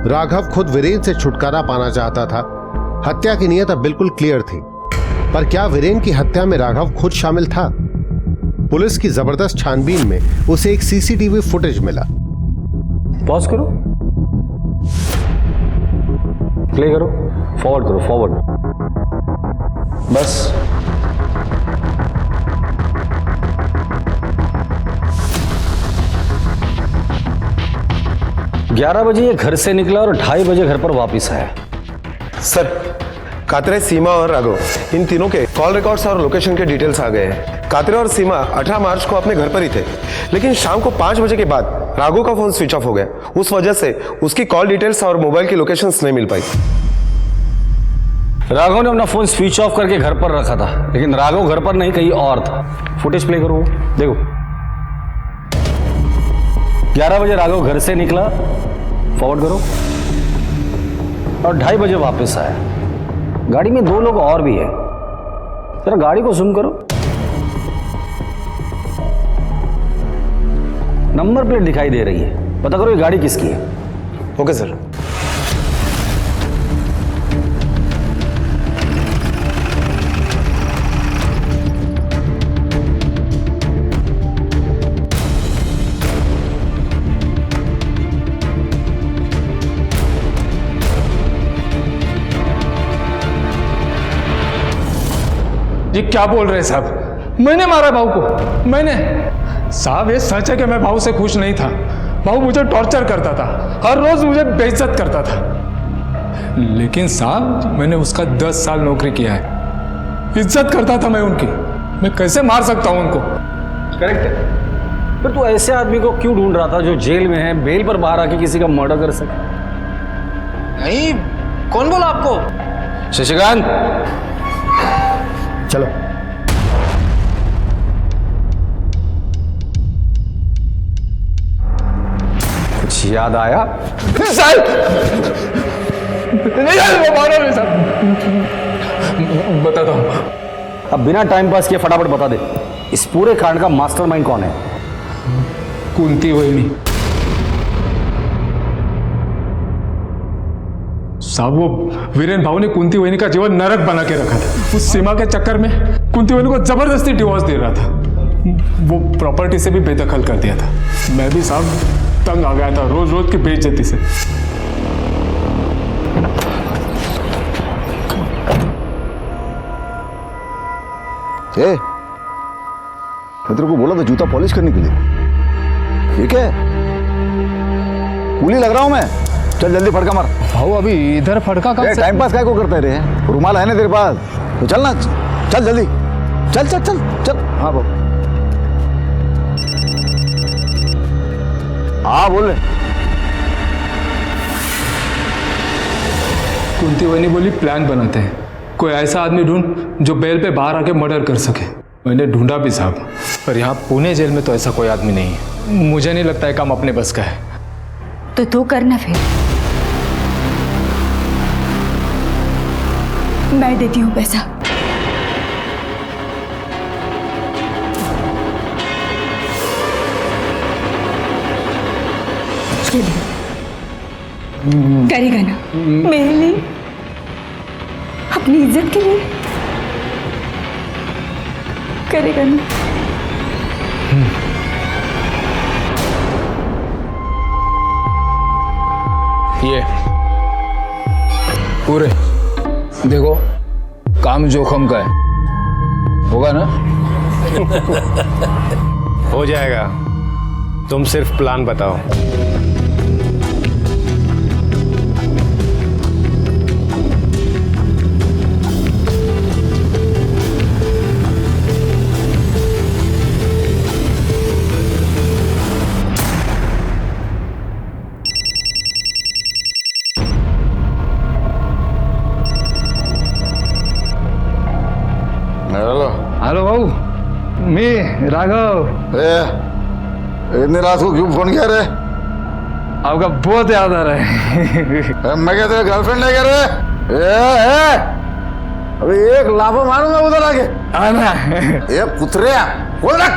S2: राघव खुद वीरेन से छुटकारा पाना चाहता था। हत्या की नीयत अब बिल्कुल क्लियर थी, पर क्या वीरेन की हत्या में राघव खुद शामिल था? पुलिस की जबरदस्त छानबीन में उसे एक सीसीटीवी फुटेज मिला।
S5: पॉज करो, प्ले करो, फॉरवर्ड करो, फॉरवर्ड। बस 11 बजे ये घर से निकला और 2:30 बजे घर पर वापस आया।
S10: सर, कात्रे, सीमा और राघव, इन तीनों के कॉल रिकॉर्ड्स और लोकेशन के डिटेल्स आ गए हैं। कात्रे और सीमा 18 मार्च को अपने घर पर ही थे, लेकिन शाम को 5 बजे के बाद राघव का फोन स्विच ऑफ हो गया। उस वजह से उसकी कॉल डिटेल्स और मोबाइल की लोकेशंस नहीं मिल पाई।
S5: राघव ने अपना फोन स्विच ऑफ करके घर पर रखा था, लेकिन राघव घर पर नहीं, कहीं और था। फुटेज प्ले करो, देखो। 11 बजे राघव घर से निकला, फॉरवर्ड करो, और 2:30 बजे वापस आया। गाड़ी में 2 लोग और भी है। जरा गाड़ी को जूम करो, नंबर प्लेट दिखाई दे रही है। पता करो ये गाड़ी किसकी है।
S10: Okay sir.
S7: ये क्या बोल रहे हैं साहब? मैंने मारा भाऊ को, मैंने? साहब ये सच है कि मैं भाऊ से खुश नहीं था। भाऊ मुझे टॉर्चर करता था, हर रोज मुझे बेइज्जत करता था। लेकिन साहब मैंने उसका 10 साल नौकरी किया है, इज्जत करता था मैं उनकी। मैं कैसे मार सकता हूं उनको?
S5: करेक्ट है। फिर तू ऐसे आदमी को क्यों ढूंढ रहा था जो जेल में है, बेल पर बाहर आके किसी का मर्डर कर सके?
S9: नहीं, कौन बोला आपको?
S5: शशिकांत,
S2: चलो।
S5: कुछ याद आया?
S7: बताता हूं।
S5: अब बिना टाइम पास किए फटाफट बता दे, इस पूरे कांड का मास्टरमाइंड कौन है?
S7: कुंती वहिनी। साहब वो वीरेन भाऊ ने कुंती वहिनी का जीवन नरक बना के रखा था। उस सीमा के चक्कर में कुंती वहिनी को जबरदस्ती डिवोर्स दे रहा था, वो प्रॉपर्टी से भी बेदखल कर दिया था। मैं भी साहब तंग आ गया था रोज रोज की बेइज्जती से।
S1: मैं तेरे को बोला था जूता पॉलिश करने के लिए, ठीक है? कूली लग रहा हूं मैं। चल जल्दी फड़का मार।
S7: भाऊ अभी इधर फड़का कब से?
S1: टाइम पास काय को करते रहे? रुमाल है ना तेरे पास? तो चल ना, चल जल्दी, चल चल चल चल। हाँ बाबू, हाँ बोल।
S7: कुंती वहिनी बोली प्लान बनाते हैं, कोई ऐसा आदमी ढूंढ जो बेल पे बाहर आके मर्डर कर सके। मैंने ढूंढा भी साहब, पर यहाँ पुणे जेल में तो ऐसा कोई आदमी नहीं है। मुझे नहीं लगता है काम अपने बस का है।
S3: तो तू करना फिर, मैं देती हूँ पैसा। करेगा ना मेरे लिए, अपनी इज्जत के लिए करेगा ना?
S7: ये पूरे देखो, काम जोखम का है, होगा ना?
S16: हो जाएगा, तुम सिर्फ प्लान बताओ।
S7: हेलो भाऊ, मैं राघव।
S1: इतनी रात को क्यों फोन किया रे?
S7: आपका बहुत याद आ रहा है।
S1: मैं क्या तेरा गर्लफ्रेंड है क्या रे? अभी एक लाफा मारूंगा उधर आके।
S7: आना
S1: ये कुतरिया खोल रख।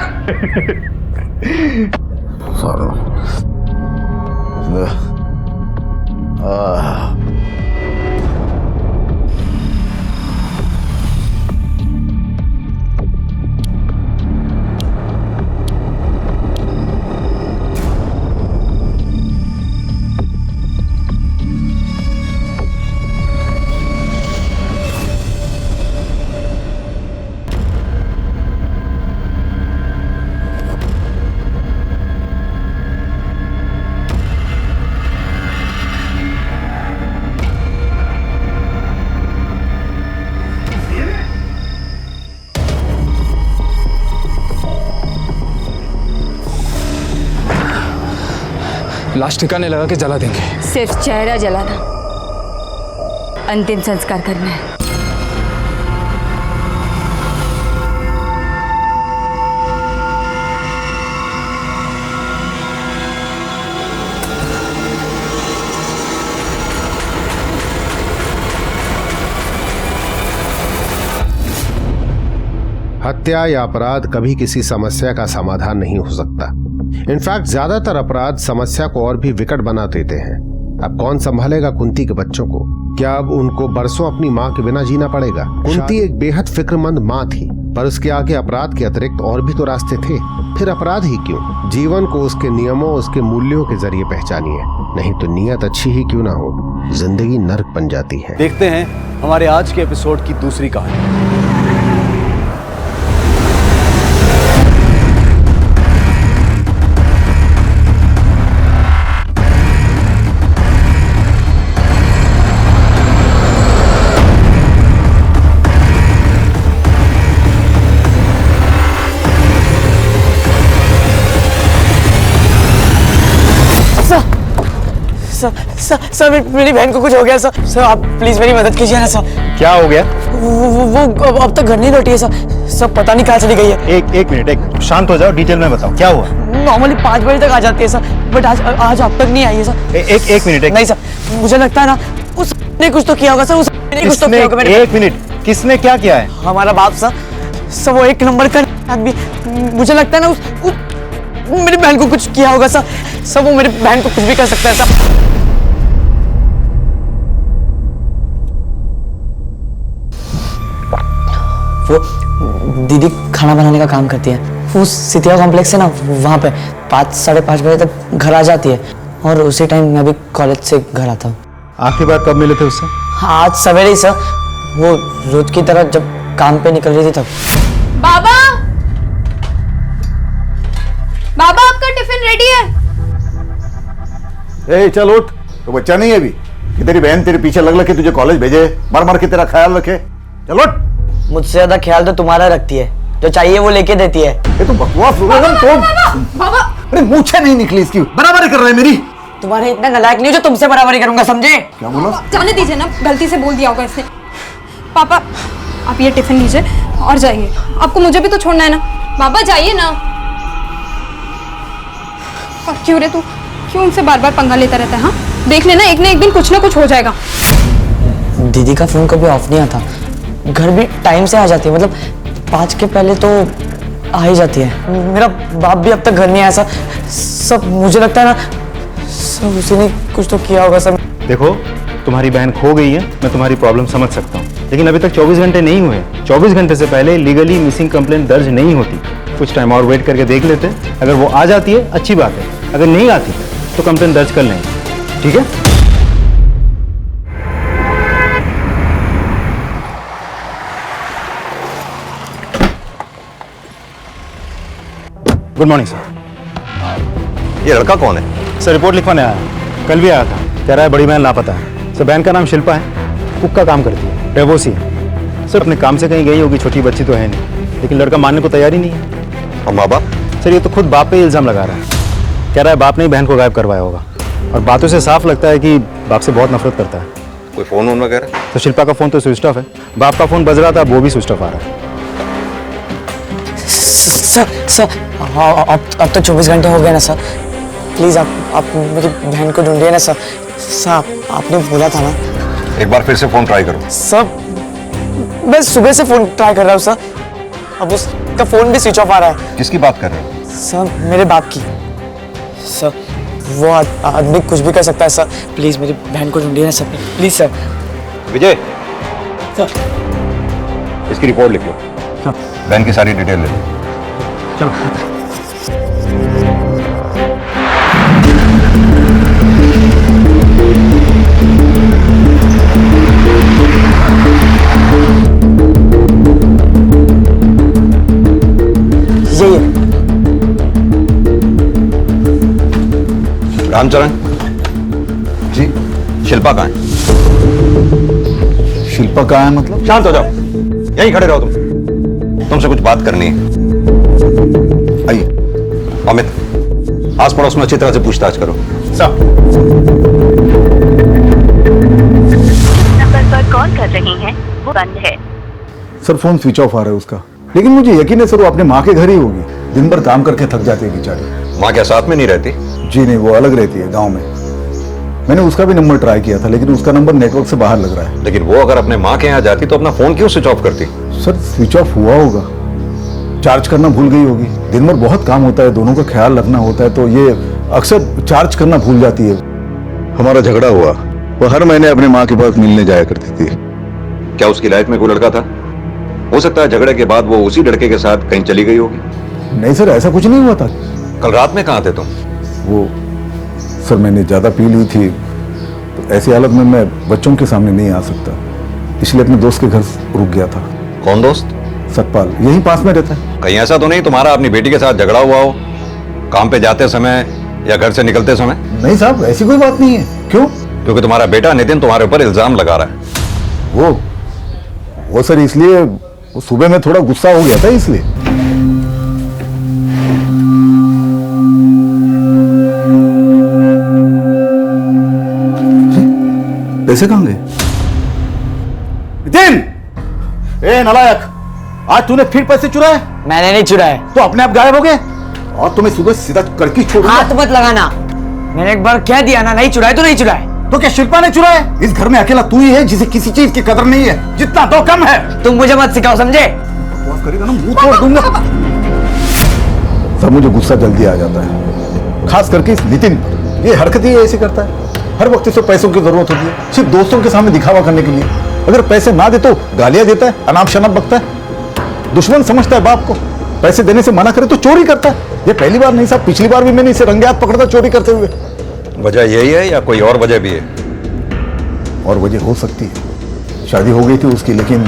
S7: लाश ठिकाने लगा के जला देंगे।
S3: सिर्फ चेहरा जलाना, अंतिम संस्कार करना है।
S2: हत्या या अपराध कभी किसी समस्या का समाधान नहीं हो सकता। इनफैक्ट ज्यादातर अपराध समस्या को और भी विकट बना देते हैं। अब कौन संभालेगा कुंती के बच्चों को? क्या अब उनको बरसों अपनी माँ के बिना जीना पड़ेगा? कुंती एक बेहद फिक्रमंद माँ थी, पर उसके आगे अपराध के अतिरिक्त और भी तो रास्ते थे। फिर अपराध ही क्यों? जीवन को उसके नियमों, उसके मूल्यों के जरिए पहचानिए, नहीं तो नियत अच्छी ही क्यों ना हो, जिंदगी नर्क बन जाती है।
S17: देखते हैं हमारे आज के एपिसोड की दूसरी कहानी।
S18: सर मेरी बहन को कुछ हो गया सर। सर आप प्लीज मेरी मदद कीजिए ना सर।
S17: क्या हो गया?
S18: वो अब तक घर नहीं लौटी है सर। सब पता नहीं कहाँ चली गई है।
S17: एक मिनट, शांत हो जाओ, डिटेल में बताओ क्या हुआ।
S18: नॉर्मली 5 बजे तक आ जाती है सर, बट आज अब तक नहीं आई है सर।
S17: एक मिनट।
S18: नहीं सर, मुझे लगता है ना उसने कुछ तो किया होगा सर। उसने कुछ तो किया होगा।
S17: एक मिनट, किसने क्या किया है?
S18: हमारा बाप सर वो 1 नंबर का आदमी। मुझे लगता है ना मेरी बहन को कुछ किया होगा सर। वो मेरी बहन को कुछ भी कर सकता है सर। वो दीदी खाना बनाने का काम करती है। वो सितिया कॉम्प्लेक्स है ना, वहाँ पे 5-5:30 बजे तक घर आ जाती है और उसी टाइम मैं भी कॉलेज से घर आता हूँ।
S17: आखिरी बार कब मिले थे उससे?
S18: हाँ, आज सवेरे ही सर, वो रोज की तरह जब काम पे निकल रही थी तब।
S3: बाबा, बाबा आपका टिफिन रेडी है।
S1: ए चल उठ, तो बच्चा नहीं है अभी कि तेरी बहन तेरे पीछे लग के तुझे कॉलेज भेजे, मर मर के तेरा ख्याल रखे। चल उठ।
S18: मुझसे ज्यादा ख्याल तो तुम्हारा रखती है, जो चाहिए वो लेके देती है।
S1: ये तो बकवास हो रहा है तो।
S3: बाबा,
S1: अरे मूछें नहीं निकली इसकी, बराबरी कर रहा है मेरी।
S18: तुम्हारे इतना नालायक नहीं हो जो तुमसे बराबरी करूंगा, समझे?
S1: क्या बोला?
S3: जाने दीजिए ना, गलती से बोल दिया होगा इसने। पापा आप ये टिफिन लीजिए और जाइए, आपको मुझे भी तो छोड़ना है ना। बाबा जाइए ना। और क्यों रे, तू क्यों उनसे बार बार पंगा लेता रहता है? हाँ, देख लेना एक न कुछ ना कुछ हो जाएगा।
S18: दीदी का फोन कभी ऑफ नहीं आता, घर भी टाइम से आ जाती है, मतलब 5 के पहले तो आ ही जाती है। मेरा बाप भी अब तक घर नहीं आया। सब मुझे लगता है ना, सब उसी ने कुछ तो किया होगा। सब
S17: देखो, तुम्हारी बहन खो गई है, मैं तुम्हारी प्रॉब्लम समझ सकता हूँ, लेकिन अभी तक 24 घंटे नहीं हुए। 24 घंटे से पहले लीगली मिसिंग कंप्लेंट दर्ज नहीं होती। कुछ टाइम और वेट करके देख लेते, अगर वो आ जाती है अच्छी बात है, अगर नहीं आती तो कंप्लेंट दर्ज कर लेंगे, ठीक है? Good morning sir.
S11: ये लड़का कौन है?
S17: सर रिपोर्ट लिखवाने आया है, कल भी आया था, कह रहा है बड़ी बहन लापता है। सर बहन का नाम शिल्पा है, कुक का काम करती है, डिवोर्सी है। सर अपने काम से कहीं गई होगी, छोटी बच्ची तो है नहीं, लेकिन लड़का मानने को तैयार ही नहीं है।
S11: और माँ बाप?
S17: सर ये तो खुद बाप पे इल्ज़ाम लगा रहा है, कह रहा है बाप ने ही बहन को गायब करवाया होगा, और बातों से साफ लगता है कि बाप से बहुत नफरत करता है।
S11: कोई फोन वोन वगैरह?
S17: तो शिल्पा का फोन तो स्विच ऑफ है, बाप का फोन बज रहा था, वो भी स्विच ऑफ आ रहा है।
S18: सर अब तो 24 घंटे हो गए ना सर, प्लीज आप मेरी बहन को ढूंढिए ना सर। सर आपने बोला था ना।
S11: एक बार फिर से फोन ट्राई करो।
S18: सर मैं सुबह से फोन ट्राई कर रहा हूँ सर, अब उसका फोन भी स्विच ऑफ आ रहा है।
S11: किसकी बात कर रहे हो?
S18: सर मेरे बाप की। सर वो आदमी कुछ भी कर सकता है सर, प्लीज मेरी बहन को ढूंढिए ना sir, please sir.
S11: Vijay,
S18: sir
S11: इसकी रिपोर्ट लिख लो, बहन की सारी डिटेल ले लो।
S17: चलो।
S11: रामचरण
S1: जी।
S11: शिल्पा कहाँ है?
S1: शिल्पा कहाँ है मतलब?
S11: शांत हो जाओ, यहीं खड़े रहो तुमसे कुछ बात करनी है। आइए। अमित, आस पड़ोस में अच्छी तरह से पूछताछ करो।
S19: नंबर पर कॉल कर रही हैं वो बंद है।
S1: सर फोन स्विच ऑफ आ रहा है उसका, लेकिन मुझे यकीन है सर वो अपने माँ के घर ही होगी, दिन भर काम करके थक जाती है बेचारी।
S11: माँ क्या साथ में नहीं रहती?
S1: जी नहीं, वो अलग रहती है गांव में। मैंने उसका भी नंबर ट्राई किया था, लेकिन उसका नंबर नेटवर्क से बाहर लग रहा है।
S11: लेकिन वो अगर अपने माँ के यहाँ जाती तो अपना फोन क्यों स्विच ऑफ करती?
S1: सर स्विच ऑफ हुआ होगा, चार्ज करना भूल गई होगी। दिन भर बहुत काम होता है, दोनों का ख्याल रखना होता है, तो ये अक्सर चार्ज करना भूल जाती है। हमारा झगड़ा हुआ, वो हर महीने अपने माँ के पास मिलने जाया करती थी।
S11: क्या उसकी लाइफ में कोई लड़का था? हो सकता है झगड़े के बाद वो उसी लड़के के साथ कहीं चली गई होगी।
S1: नहीं सर, ऐसा कुछ नहीं हुआ था।
S11: कल रात में कहाँ थे तुम?
S1: वो सर मैंने ज्यादा पी ली थी, तो ऐसी हालत में मैं बच्चों के सामने नहीं आ सकता, इसलिए अपने दोस्त के घर रुक गया था।
S11: कौन दोस्त?
S1: सतपाल, यहीं पास में रहता है।
S11: कहीं ऐसा तो नहीं तुम्हारा अपनी बेटी के साथ झगड़ा हुआ हो, काम पे जाते समय या घर से निकलते समय?
S1: नहीं साहब, ऐसी कोई बात नहीं है। क्यों?
S11: क्योंकि तुम्हारा बेटा नितिन तुम्हारे ऊपर इल्जाम लगा रहा है।
S1: वो सर इसलिए, वो सुबह में थोड़ा गुस्सा हो गया था इसलिए। पैसे कहां गए? नितिन! ए नालायक, आज तूने फिर पैसे चुराए?
S18: मैंने नहीं चुराए।
S1: तो अपने आप गायब हो गए, और तुम्हें सुबह सीधा करके छोड़।
S18: हाथ मत लगाना, मैंने एक बार कह दिया ना, नहीं चुराए तो नहीं चुराए।
S1: तो क्या शिल्पा ने चुराए? इस घर में अकेला तू ही है जिसे किसी चीज की कदर नहीं है, जितना दो कम है।
S18: तुम मुझे मत सिखाओ, समझे?
S1: करेगा ना मुंह तोड़ दूंगा। सर मुझे गुस्सा जल्दी आ जाता है, खास करके इस नितिन पर। ये हरकत ही ऐसे करता है, हर वक्त इसे पैसों की जरूरत होती है, सिर्फ दोस्तों के सामने दिखावा करने के लिए। अगर पैसे ना दे तो गालियां देता है, अनाप शनाप बकता है।
S20: दुश्मन समझता है बाप को, पैसे देने से मना करे तो चोरी करता है। ये पहली बार नहीं साहब, पिछली बार भी मैंने इसे रंगे हाथ पकड़ा था चोरी करते हुए।
S11: वजह यही है या कोई और वजह भी है?
S20: और वजह हो सकती है, शादी हो गई थी उसकी, लेकिन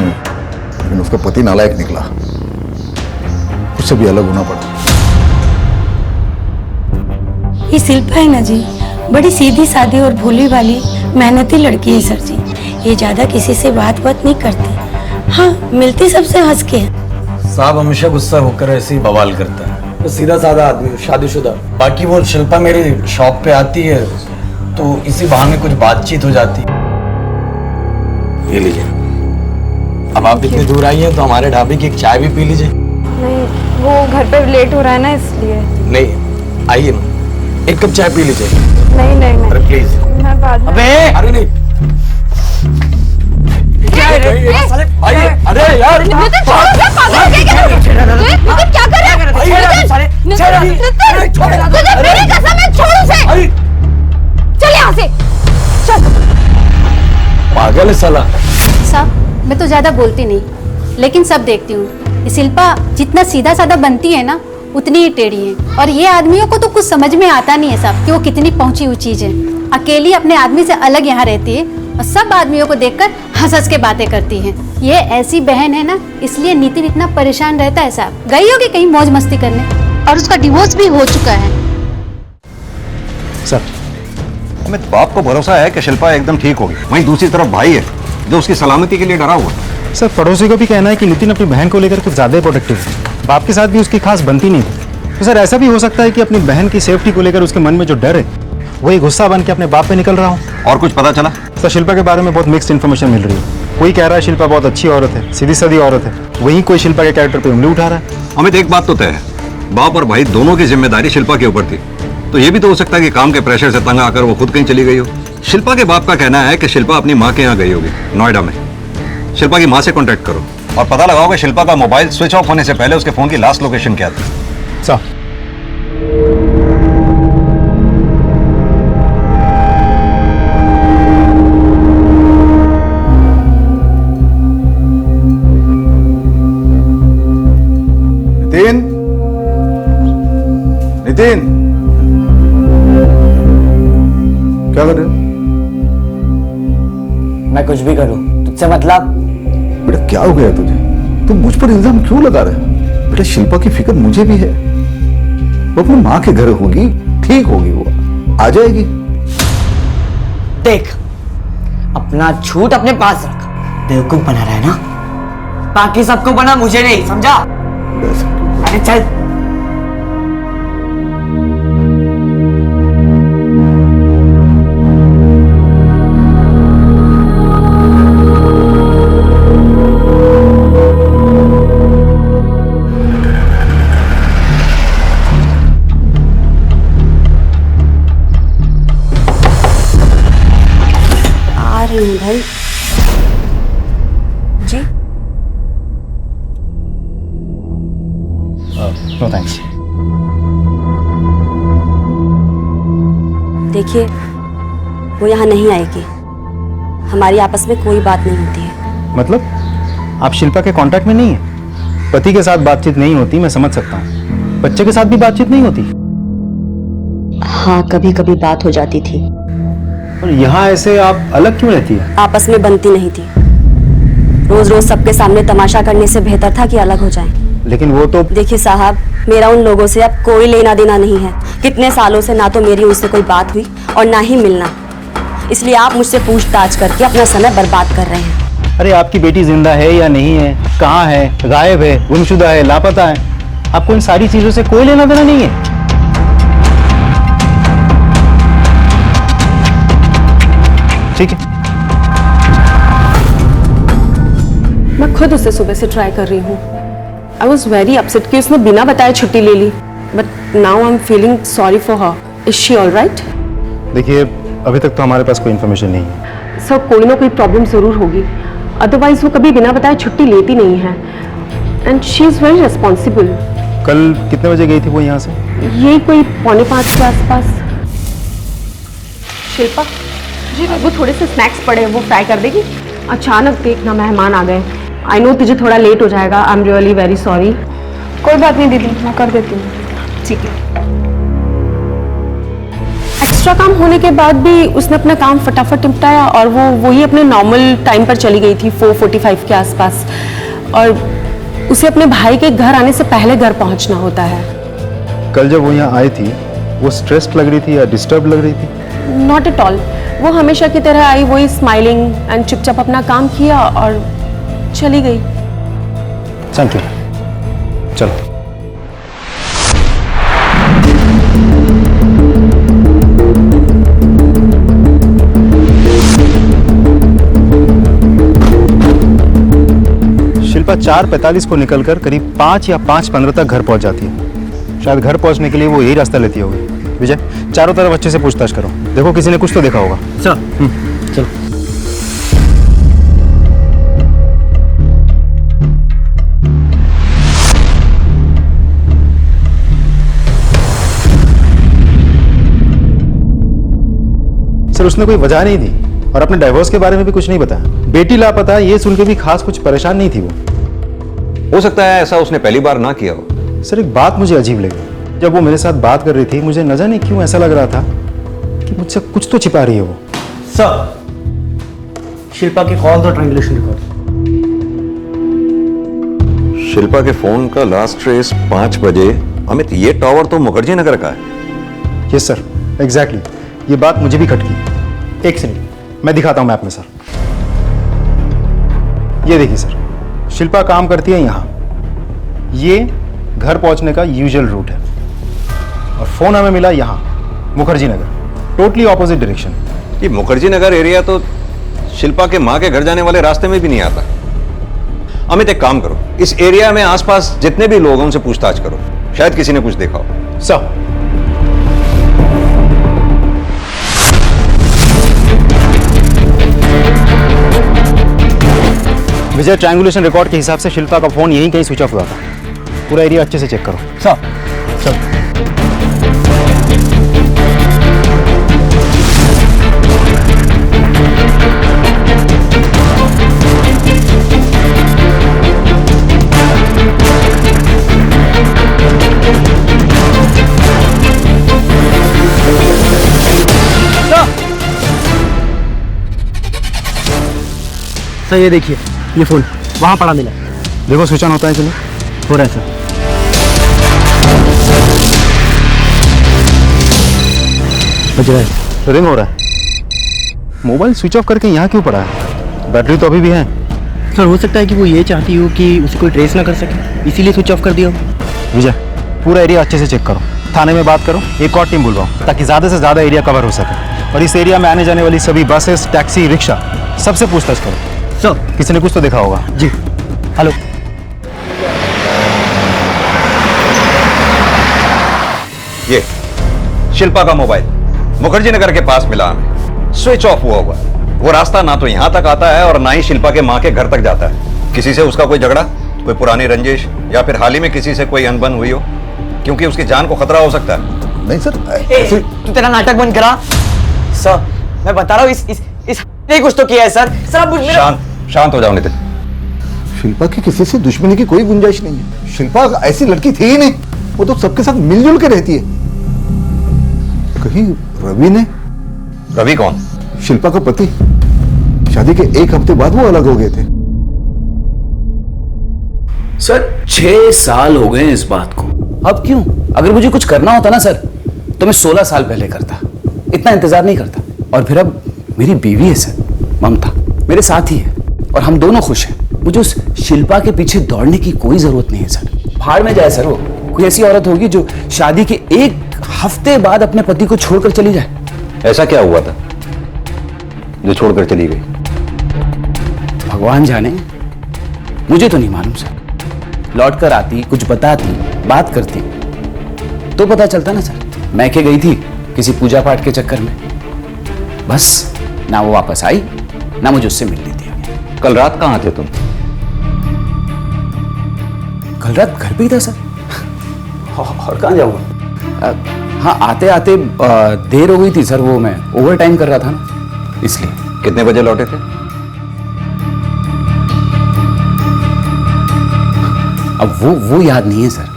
S20: उसका पति नालायक निकला, उससे भी अलग होना पड़ा।
S21: ये शिल्पा है ना जी, बड़ी सीधी सादी और भोली वाली मेहनती लड़की है सर जी। ये ज्यादा किसी से बात नहीं करती, हाँ मिलती सबसे हंस के है।
S22: साहब हमेशा गुस्सा होकर ऐसे ही बवाल करता है। तो सीधा साधा आदमी, शादीशुदा। बाकी वो शिल्पा मेरी शॉप पे आती है तो इसी बहाने कुछ बातचीत हो जाती है। ये लीजिए, अब आप इतनी दूर आई हैं तो हमारे ढाबे की एक चाय भी पी लीजिए।
S3: नहीं, वो घर पे लेट हो रहा है ना इसलिए।
S22: नहीं आइए ना, एक कप चाय पी लीजिए।
S3: नहीं नहीं नहीं,
S22: अरे प्लीज।
S3: मैं बाद में।
S22: अरे नहीं, अरे यार
S21: क्या कर चल यहाँ से, चल।
S22: पागल है साला।
S21: साहब मैं तो ज्यादा बोलती नहीं, लेकिन सब देखती हूँ। शिल्पा जितना सीधा साधा बनती है ना, उतनी ही टेढ़ी है। और ये आदमियों को तो कुछ समझ में आता नहीं है साहब कि वो कितनी पहुंची हुई चीज है। अकेली अपने आदमी से अलग यहाँ रहती है और सब आदमियों को देखकर हंस हंस के बातें करती है। ये ऐसी बहन है ना, इसलिए नितिन इतना परेशान रहता है साहब। गई होगी कहीं मौज मस्ती करने, और उसका डिवोर्स भी हो चुका है।
S11: सर, अमित बाप को भरोसा है कि शिल्पा एकदम ठीक होगी, वहीं दूसरी तरफ भाई है जो उसकी सलामती के लिए डरा हुआ।
S17: सर पड़ोसी को भी कहना है कि नितिन अपनी बहन को लेकर कुछ ज्यादा ही प्रोटेक्टिव है। बाप के साथ भी उसकी खास बनती नहीं थी। तो सर ऐसा भी हो सकता है कि अपनी बहन की सेफ्टी को लेकर उसके मन में जो डर है वही गुस्सा बन के अपने बाप पे निकल रहा हो।
S11: और कुछ पता चला?
S17: सर शिल्पा के बारे में बहुत मिक्स्ड इन्फॉर्मेशन मिल रही है। कोई कह रहा है शिल्पा बहुत अच्छी औरत है, सीधी सादी औरत है, वहीं कोई शिल्पा के कैरेक्टर पे उंगली उठा रहा है।
S11: अमित एक बात तो तय है, बाप और भाई दोनों की जिम्मेदारी शिल्पा के ऊपर थी। तो ये भी तो हो सकता है कि काम के प्रेशर से तंग आकर वो खुद कहीं चली गई हो। शिल्पा के बाप का कहना है कि शिल्पा अपनी माँ के यहाँ गई होगी, नोएडा में। शिल्पा की माँ से कांटेक्ट करो और पता लगाओ कि शिल्पा का मोबाइल स्विच ऑफ होने से पहले उसके फोन की लास्ट लोकेशन क्या थी।
S17: साहब
S20: नितिन, क्या कर रहे हो?
S18: मैं कुछ भी करूं, तुझसे मतलब?
S20: बेटा क्या हो गया तुझे? तुम मुझ पर इल्जाम क्यों लगा रहे हो? बेटा शिल्पा की फिक्र मुझे भी है। वो अपनी माँ के घर होगी, ठीक होगी, वो आ जाएगी।
S18: देख, अपना झूठ अपने पास रख। बेवकूफ बना रहा है ना, बाकी सबको बना, मुझे नहीं, समझा? अरे चल।
S21: भाई जी,
S17: नो थैंक्स।
S21: देखिए वो यहाँ नहीं आएगी, हमारी आपस में कोई बात नहीं होती है।
S17: मतलब आप शिल्पा के कांटेक्ट में नहीं है? पति के साथ बातचीत नहीं होती, मैं समझ सकता हूँ। बच्चे के साथ भी बातचीत नहीं होती?
S21: हाँ कभी कभी बात हो जाती थी।
S17: और यहाँ ऐसे आप अलग क्यों रहती है?
S21: आपस में बनती नहीं थी। रोज रोज सबके सामने तमाशा करने से बेहतर था कि अलग हो जाएं।
S17: लेकिन वो तो
S21: देखिए साहब, मेरा उन लोगों से अब कोई लेना देना नहीं है। कितने सालों से ना तो मेरी उनसे कोई बात हुई और ना ही मिलना, इसलिए आप मुझसे पूछताछ करके अपना समय बर्बाद कर रहे हैं।
S17: अरे आपकी बेटी जिंदा है या नहीं है, कहाँ है, गायब है, गुमशुदा है, लापता है, आपको इन सारी चीजों से कोई लेना देना नहीं है। ठीक है,
S12: मैं खुद उसे सुबह से ट्राई कर रही हूँ। आई वॉज वेरी अपसेट कि उसने बिना बताए छुट्टी ले ली, but now I am feeling sorry for her. Is she all right?
S17: देखिए अभी तक तो हमारे पास कोई इन्फॉर्मेशन नहीं है।
S12: सर कोई ना कोई प्रॉब्लम जरूर होगी, अदरवाइज वो कभी बिना बताए छुट्टी लेती नहीं है। And she is very responsible.
S17: कल कितने बजे गई थी वो यहाँ से?
S12: यही कोई 4:45 के आसपास। शिल्पा जी, वो थोड़े से स्नैक्स पड़े हैं, वो फ्राई कर देगी। अचानक देखना मेहमान आ गए,
S4: आई नो तुझे थोड़ा लेट हो जाएगा, I am really very sorry.
S6: कोई बात नहीं दीदी, मैं कर देती हूँ।
S4: ठीक है। एक्स्ट्रा काम होने के बाद भी उसने अपना काम फटाफट निपटाया और वो वही अपने नॉर्मल टाइम पर चली गई थी 4:45 के आसपास। और उसे अपने भाई के घर आने से पहले घर पहुंचना होता है।
S17: कल जब वो यहाँ आई थी वो स्ट्रेस्ड लग रही थी या डिस्टर्ब लग रही थी?
S4: नॉट एट ऑल, वो हमेशा की तरह आई, वही स्माइलिंग एंड चुपचाप अपना काम किया और चली गई।
S17: थैंक यू, चलो। शिल्पा 4:45 को निकलकर करीब 5 या 5:15 तक घर पहुंच जाती है। शायद घर पहुंचने के लिए वो यही रास्ता लेती होगी। विजय, चारों तरफ अच्छे से पूछताछ करो, देखो किसी ने कुछ तो देखा होगा।
S22: सर चलो।
S17: सर उसने कोई वजह नहीं दी और अपने डाइवोर्स के बारे में भी कुछ नहीं बताया। बेटी लापता ये सुन के भी खास कुछ परेशान नहीं थी वो।
S11: हो सकता है ऐसा उसने पहली बार ना किया हो।
S17: सर एक बात मुझे अजीब लगी, जब वो मेरे साथ बात कर रही थी मुझे न जाने क्यों ऐसा लग रहा था कि मुझसे कुछ तो छिपा रही है वो।
S22: सर शिल्पा के call the triangulation record.
S11: Shilpa के फोन का लास्ट ट्रेस 5 बजे। अमित, ये टावर तो मुखर्जी नगर का है।
S17: Yes sir, exactly. ये बात मुझे भी खटकी। एक सेकंड, मैं दिखाता हूं मैप में सर। ये देखिए सर, शिल्पा काम करती है यहां। ये घर पहुंचने का यूजुअल रूट है और फोन हमें मिला यहां, Mukherjee Nagar, totally opposite direction.
S11: ये मुखर्जी नगर एरिया तो शिल्पा के मां के घर जाने वाले रास्ते में भी नहीं आता। अमित एक काम करो, इस एरिया में आसपास जितने भी लोग हैं उनसे पूछताछ करो, शायद किसी ने कुछ देखा हो।
S17: सर विजय, ट्रायंगुलेशन रिकॉर्ड के हिसाब से शिल्पा का फोन यहीं कहीं स्विच ऑफ हुआ था। पूरा एरिया अच्छे से चेक करो।
S22: सर सर सर ये देखिए, ये फोन वहां पड़ा मिला।
S17: देखो स्विच ऑन होता है चलो।
S22: हो रहा है सर। बज रहा है,
S17: रिंग हो रहा है। मोबाइल स्विच ऑफ करके यहाँ क्यों पड़ा है? बैटरी तो अभी भी है।
S22: सर हो सकता है कि वो ये चाहती हो कि उसे कोई ट्रेस ना कर सके, इसीलिए स्विच ऑफ कर दिया हो।
S17: विजय, पूरा एरिया अच्छे से चेक करो, थाने में बात करो, एक और टीम बुलवाओ ताकि ज़्यादा से ज़्यादा एरिया कवर हो सके। और इस एरिया में आने जाने वाली सभी बसेस, टैक्सी, रिक्शा, सबसे पूछताछ करो।
S22: सर
S17: किसी ने कुछ तो देखा होगा।
S22: जी। हेलो।
S11: ये शिल्पा का मोबाइल मुखर्जी नगर के पास मिला हमें, स्विच ऑफ हुआ हुआ। वो रास्ता ना तो यहां तक आता है और ना ही शिल्पा के मां के घर तक जाता है। किसी से उसका कोई झगड़ा, कोई पुरानी रंजिश या फिर हाल ही में किसी से कोई अनबन हुई हो, क्योंकि उसकी जान को खतरा हो सकता है।
S20: नहीं सर,
S18: तू तेरा नाटक बंद करा। सर मैं बता रहा हूँ इस ने कुछ तो किया है सर। सर आप
S11: शांत हो जाओ नितिन।
S20: शिल्पा की किसी से दुश्मनी की कोई गुंजाइश नहीं है। शिल्पा ऐसी लड़की थी ही नहीं, वो तो सबके साथ मिलजुल के रहती है। कहीं रवि ने?
S11: रवि कौन?
S20: शिल्पा का पति। शादी के 1 हफ्ते बाद वो अलग हो गए थे।
S9: सर 6 साल हो गए इस बात को। अब क्यों? अगर मुझे कुछ करना होता ना सर तो मैं 16 साल पहले करता, इतना इंतजार नहीं करता। और फिर अब मेरी बीवी है सर, ममता, मेरे साथ ही है और हम दोनों खुश हैं। मुझे उस शिल्पा के पीछे दौड़ने की कोई जरूरत नहीं है सर। भाड़ में जाए सर, वो कोई ऐसी औरत होगी जो शादी के 1 हफ्ते बाद अपने पति को छोड़कर चली जाए।
S11: ऐसा क्या हुआ था जो छोड़कर चली गई?
S9: भगवान जाने, मुझे तो नहीं मालूम सर। लौट कर आती, कुछ बताती, बात करती तो पता चलता ना सर। मैके गई थी किसी पूजा पाठ के चक्कर में, बस ना वो वापस आई ना मुझे उससे मिलने दिया।
S11: कल रात कहां थे तुम?
S9: कल रात घर पे ही था सर। और कहां जाऊंगा? हाँ आते आते देर हो गई थी सर, वो मैं ओवर टाइम कर रहा था ना, इसलिए।
S11: कितने बजे लौटे थे?
S9: वो याद नहीं है सर।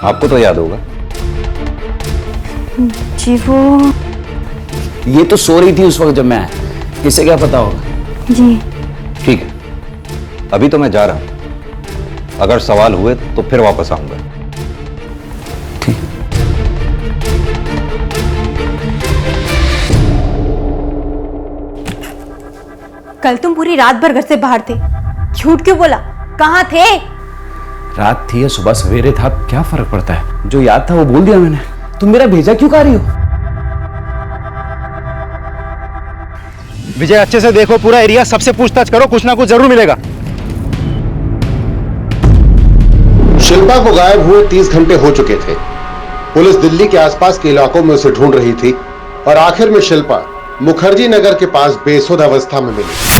S11: आपको तो याद होगा।
S3: जी वो
S9: ये तो सो रही थी उस वक्त जब मैं आया, इसे क्या पता होगा।
S3: जी
S11: ठीक है, अभी तो मैं जा रहा हूं, अगर सवाल हुए तो फिर वापस आऊंगा।
S8: कल तुम पूरी रात भर घर से बाहर थे, झूठ क्यों बोला? कहाँ थे?
S9: रात थी या सुबह सवेरे था, क्या फर्क पड़ता है? जो याद था वो बोल दिया मैंने। तुम मेरा भेजा क्यों खा रही हो?
S17: विजय अच्छे से देखो पूरा एरिया, सबसे पूछताछ करो, कुछ ना कुछ जरूर मिलेगा।
S2: शिल्पा को गायब हुए 30 घंटे हो चुके थे। पुलिस दिल्ली के आसपास के इलाकों में उसे ढूंढ रही थी और आखिर में शिल्पा मुखर्जी नगर के पास बेसुध अवस्था में मिली।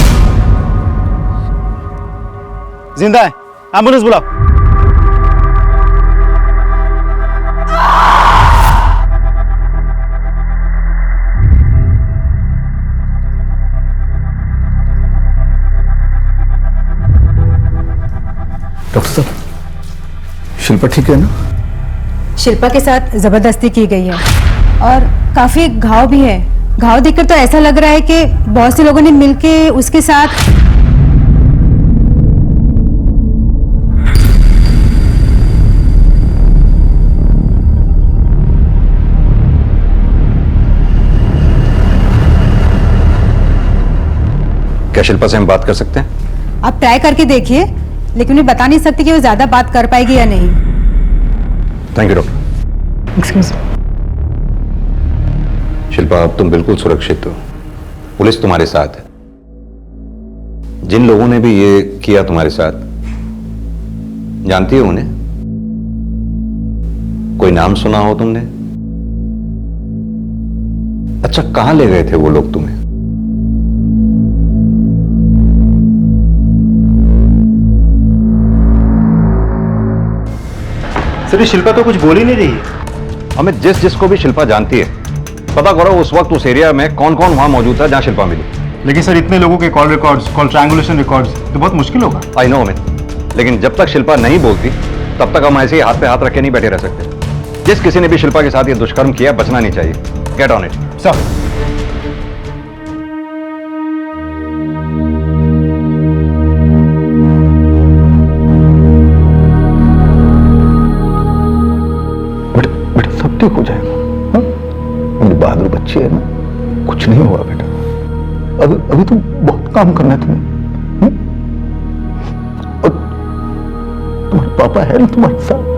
S17: जिंदा है, एम्बुलेंस बुलाओ।
S20: डॉक्टर साहब, शिल्पा ठीक है ना?
S8: शिल्पा के साथ जबरदस्ती की गई है और काफी घाव भी है। घाव देखकर तो ऐसा लग रहा है कि बहुत से लोगों ने मिलके उसके साथ।
S11: क्या शिल्पा से हम बात कर सकते हैं?
S8: आप ट्राई करके देखिए, लेकिन मैं बता नहीं सकती कि वो ज्यादा बात कर पाएगी या नहीं।
S11: Thank you doctor.
S8: Excuse.
S11: Shilpa, अब तुम बिल्कुल सुरक्षित हो, पुलिस तुम्हारे साथ है। जिन लोगों ने भी ये किया तुम्हारे साथ, जानती हो उन्हें? कोई नाम सुना हो तुमने? अच्छा, कहां ले गए थे वो लोग तुम्हें?
S17: सर शिल्पा तो कुछ बोल ही नहीं रही है।
S11: हमें जिसको भी शिल्पा जानती है पता करो उस वक्त उस एरिया में कौन कौन वहां मौजूद था जहां शिल्पा मिली।
S17: लेकिन सर इतने लोगों के call records, call triangulation records, तो बहुत मुश्किल होगा।
S11: आई नो अमित, लेकिन जब तक शिल्पा नहीं बोलती तब तक हम ऐसे ही हाथ पे हाथ रख के नहीं बैठे रह सकते। जिस किसी ने भी शिल्पा के साथ ये दुष्कर्म किया, बचना नहीं चाहिए। Get on it
S17: sir.
S20: ठीक हो जाएगा। हाँ? मेरी बहादुर बच्ची है ना, कुछ नहीं होगा बेटा। अभी तो बहुत काम करना है तुम्हें। और तुम्हारे पापा है ना तुम्हारे साथ।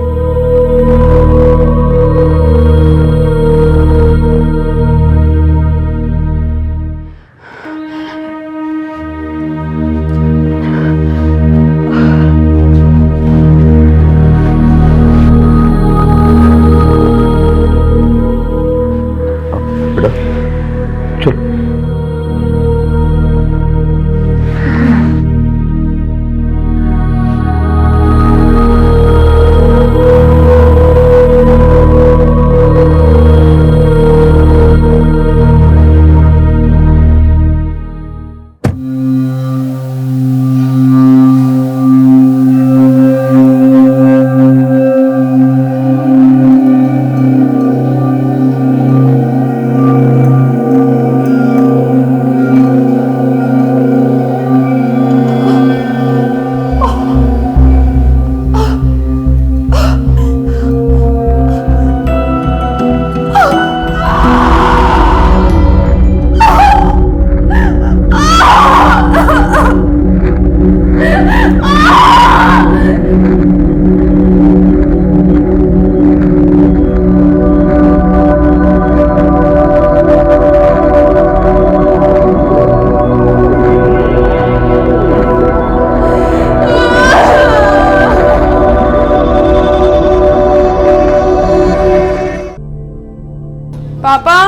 S13: पापा,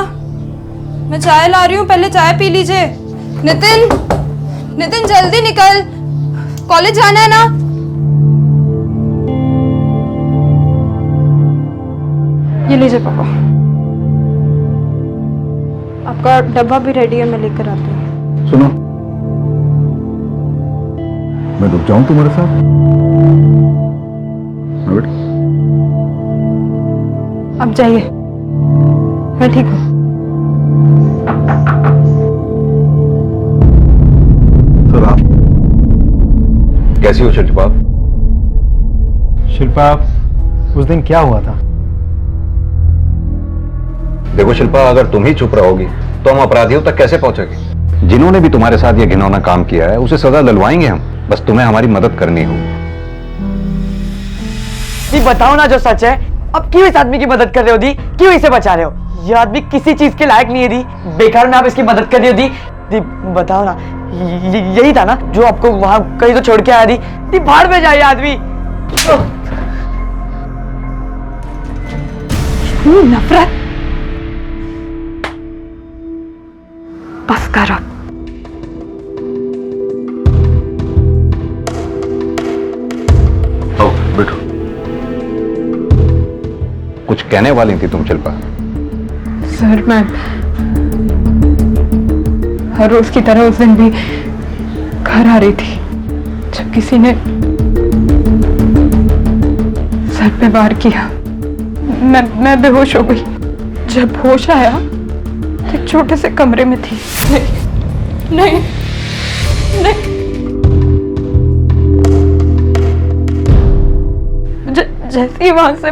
S13: मैं चाय ला रही हूँ, पहले चाय पी लीजिए। नितिन, नितिन जल्दी निकल, कॉलेज जाना है ना। ये लीजिए पापा, आपका डब्बा भी रेडी है, मैं लेकर आती हूँ।
S20: सुनो, मैं रुक जाऊं तुम्हारे साथ?
S13: आप जाइए, मैं ठीक हूँ।
S11: सर आप कैसी हो शिल्पा?
S17: शिल्पा, उस दिन क्या हुआ था?
S11: देखो शिल्पा, अगर तुम ही चुप रहोगी तो हम अपराधियों तक कैसे पहुंचेंगे? जिन्होंने भी तुम्हारे साथ ये घिनौना काम किया है उसे सजा दिलवाएंगे हम। बस तुम्हें हमारी मदद करनी होगी।
S18: दी बताओ ना जो सच है। अब क्यों इस आदमी की मदद कर रहे हो दी? क्यों इसे बचा रहे हो? ये आदमी किसी चीज के लायक नहीं है दी। बेकार में आप इसकी मदद कर रहे हो दी। दी बताओ ना, यही था ना जो आपको वहां कहीं तो छोड़ के आया दी? दी भाड़ में जाए आदमी।
S13: नफरत बस करो।
S11: आओ बैठो। कुछ कहने वाली थी तुम शिल्पा?
S13: सर मैं हर रोज की तरह उस दिन भी घर आ रही थी जब किसी ने सर पे वार किया। मैं बेहोश हो गई। जब होश आया तो एक छोटे से कमरे में थी। नहीं नहीं, जैसे ही वहां से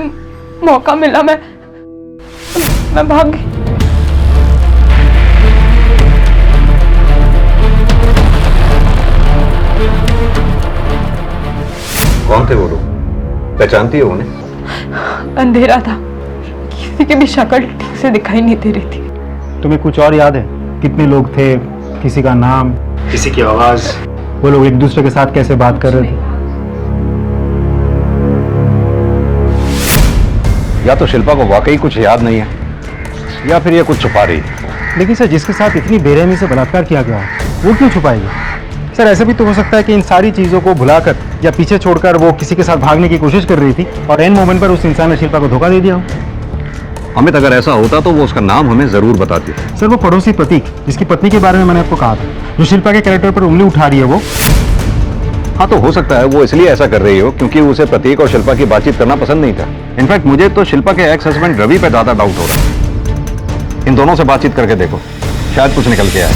S13: मौका मिला मैं भाग गई।
S11: कौन थे वो लोग? पहचानती हो उन्हें?
S13: अंधेरा था, किसी की भी शक्ल ठीक से दिखाई नहीं दे रही थी।
S17: तुम्हें कुछ और याद है? कितने लोग थे? किसी का नाम, किसी की आवाज? वो लोग एक दूसरे के साथ कैसे बात कर रहे थे?
S11: या तो शिल्पा को वाकई कुछ याद नहीं है या फिर ये कुछ छुपा रही है।
S17: लेकिन सर, जिसके साथ इतनी बेरहमी से बलात्कार किया गया वो क्यों छुपाएगी? सर ऐसा भी तो हो सकता है कि इन सारी चीजों को भुलाकर या पीछे छोड़कर वो किसी के साथ भागने की कोशिश कर रही थी और एन मोमेंट पर उस इंसान ने शिल्पा को धोखा दे दिया हो।
S11: अमित, अगर ऐसा होता तो वो उसका नाम हमें जरूर बताती।
S17: सर वो पड़ोसी प्रतीक, जिसकी पत्नी के बारे में मैंने आपको कहा था, जो शिल्पा के कैरेक्टर पर उंगली उठा रही है वो।
S11: हाँ तो हो सकता है वो इसलिए ऐसा कर रही हो क्योंकि उसे प्रतीक और शिल्पा की बातचीत करना पसंद नहीं था। इनफैक्ट मुझे तो शिल्पा के एक्स हस्बैंड रवि पे ज्यादा डाउट हो रहा है। इन दोनों से बातचीत करके देखो, शायद कुछ निकल के आए।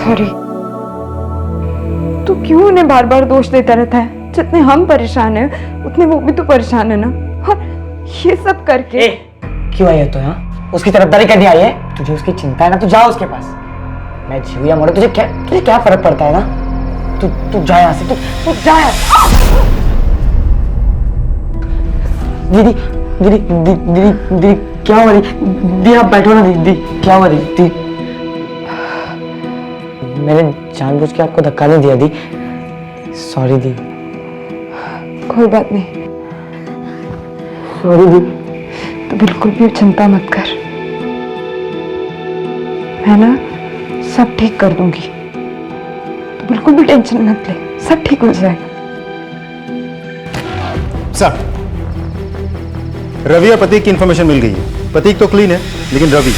S13: सॉरी। तू क्यों उन्हें बार बार दोष देता रहता है? जितने हम परेशान हैं उतने वो भी तो परेशान है ना। और ये सब करके
S18: क्यों आई है तो यहाँ? उसकी तरफदारी करने आई है? तुझे उसकी चिंता है ना, तू जा उसके पास। मैं जीव या मरो तुझे क्या फर्क पड़ता है ना? तू जा यहाँ से, तू जा यहाँ से। दीदी क्या हो रही? दीदी आप बैठो ना। दीदी क्या हो रही? दीदी मैंने जानबूझ के आपको धक्का नहीं दिया दी। सॉरी दी।
S13: कोई बात नहीं।
S18: सॉरी दी।
S13: तो बिल्कुल भी चिंता मत कर, मैं ना सब ठीक कर दूंगी। तो बिल्कुल भी टेंशन मत ले, सब ठीक हो जाएगा।
S17: सर, रवि और प्रतीक की इंफॉर्मेशन मिल गई है। प्रतीक तो क्लीन है, लेकिन रवि,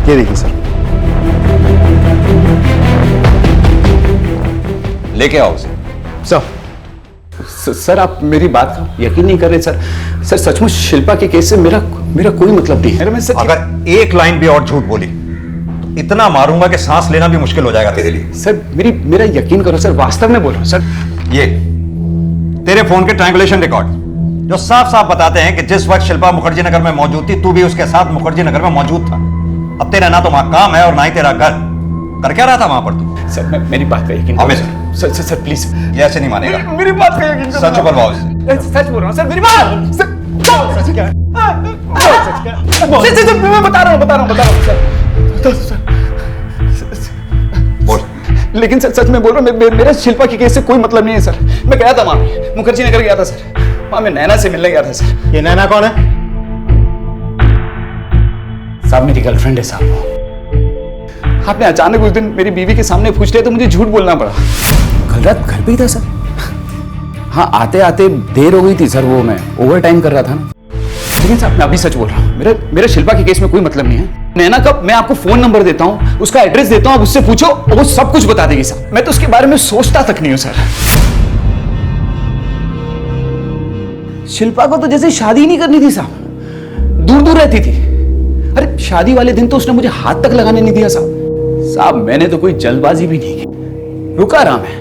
S17: ये देखिए सर।
S11: लेके आओ उसे।
S9: सर आप मेरी बात का यकीन नहीं कर रहे सर। सर सचमुच शिल्पा के केस से मेरा कोई मतलब नहीं है। मैं सच
S11: अगर एक लाइन भी और झूठ बोली तो इतना मारूंगा कि सांस लेना भी मुश्किल हो जाएगा तेरे लिए।
S9: सर मेरा यकीन करो सर, वास्तव में बोल रहा हूं सर।
S11: ये तेरे फोन के ट्रायंगुलेशन रिकॉर्ड जो साफ साफ बताते हैं कि जिस वक्त शिल्पा मुखर्जी नगर में मौजूद थी तू भी उसके साथ मुखर्जी नगर में मौजूद था। अब तेरा ना तो वहां काम है और ना ही तेरा घर। कर क्या रहा था वहां पर तू?
S9: सर मेरी बात का यकीन करो सर प्लीज।
S11: ये ऐसे नहीं मानेगा।
S9: मेरी बात का यकीन करो।
S11: सच बोलवाओ इससे।
S9: सच बोल रहा हूँ सर, मेरी बात। सच क्या? मैं बता रहा हूँ सर।
S11: बोल।
S9: लेकिन सर सच में बोल रहा हूँ, मेरा शिल्पा के केस से कोई मतलब नहीं है सर। मैं गया था वहां, मुखर्जी नगर गया था सर। वहां मैं नैना से मिलने गया था सर।
S17: ये नैना कौन है?
S9: साहब मेरी गर्लफ्रेंड है साहब। आपने अचानक उस दिन मेरी बीवी के सामने पूछ लिया तो मुझे झूठ बोलना पड़ा। कल रात घर पे ही था सर। हाँ आते आते देर हो गई थी सर, वो मैं ओवर टाइम कर रहा था ना। लेकिन साहब मैं अभी सच बोल रहा हूँ, मेरे शिल्पा के केस में कोई मतलब नहीं है। नैना का मैं आपको फोन नंबर देता हूँ, उसका एड्रेस देता हूँ, आप उससे पूछो और वो सब कुछ बता देगी साहब। मैं तो उसके बारे में सोचता तक नहीं हूँ सर। शिल्पा को तो जैसे शादी ही नहीं करनी थी साहब, दूर दूर रहती थी। अरे शादी वाले दिन तो उसने मुझे हाथ तक लगाने नहीं दिया साहब। मैंने तो कोई जल्दबाजी भी नहीं की, रुका रहा मैं।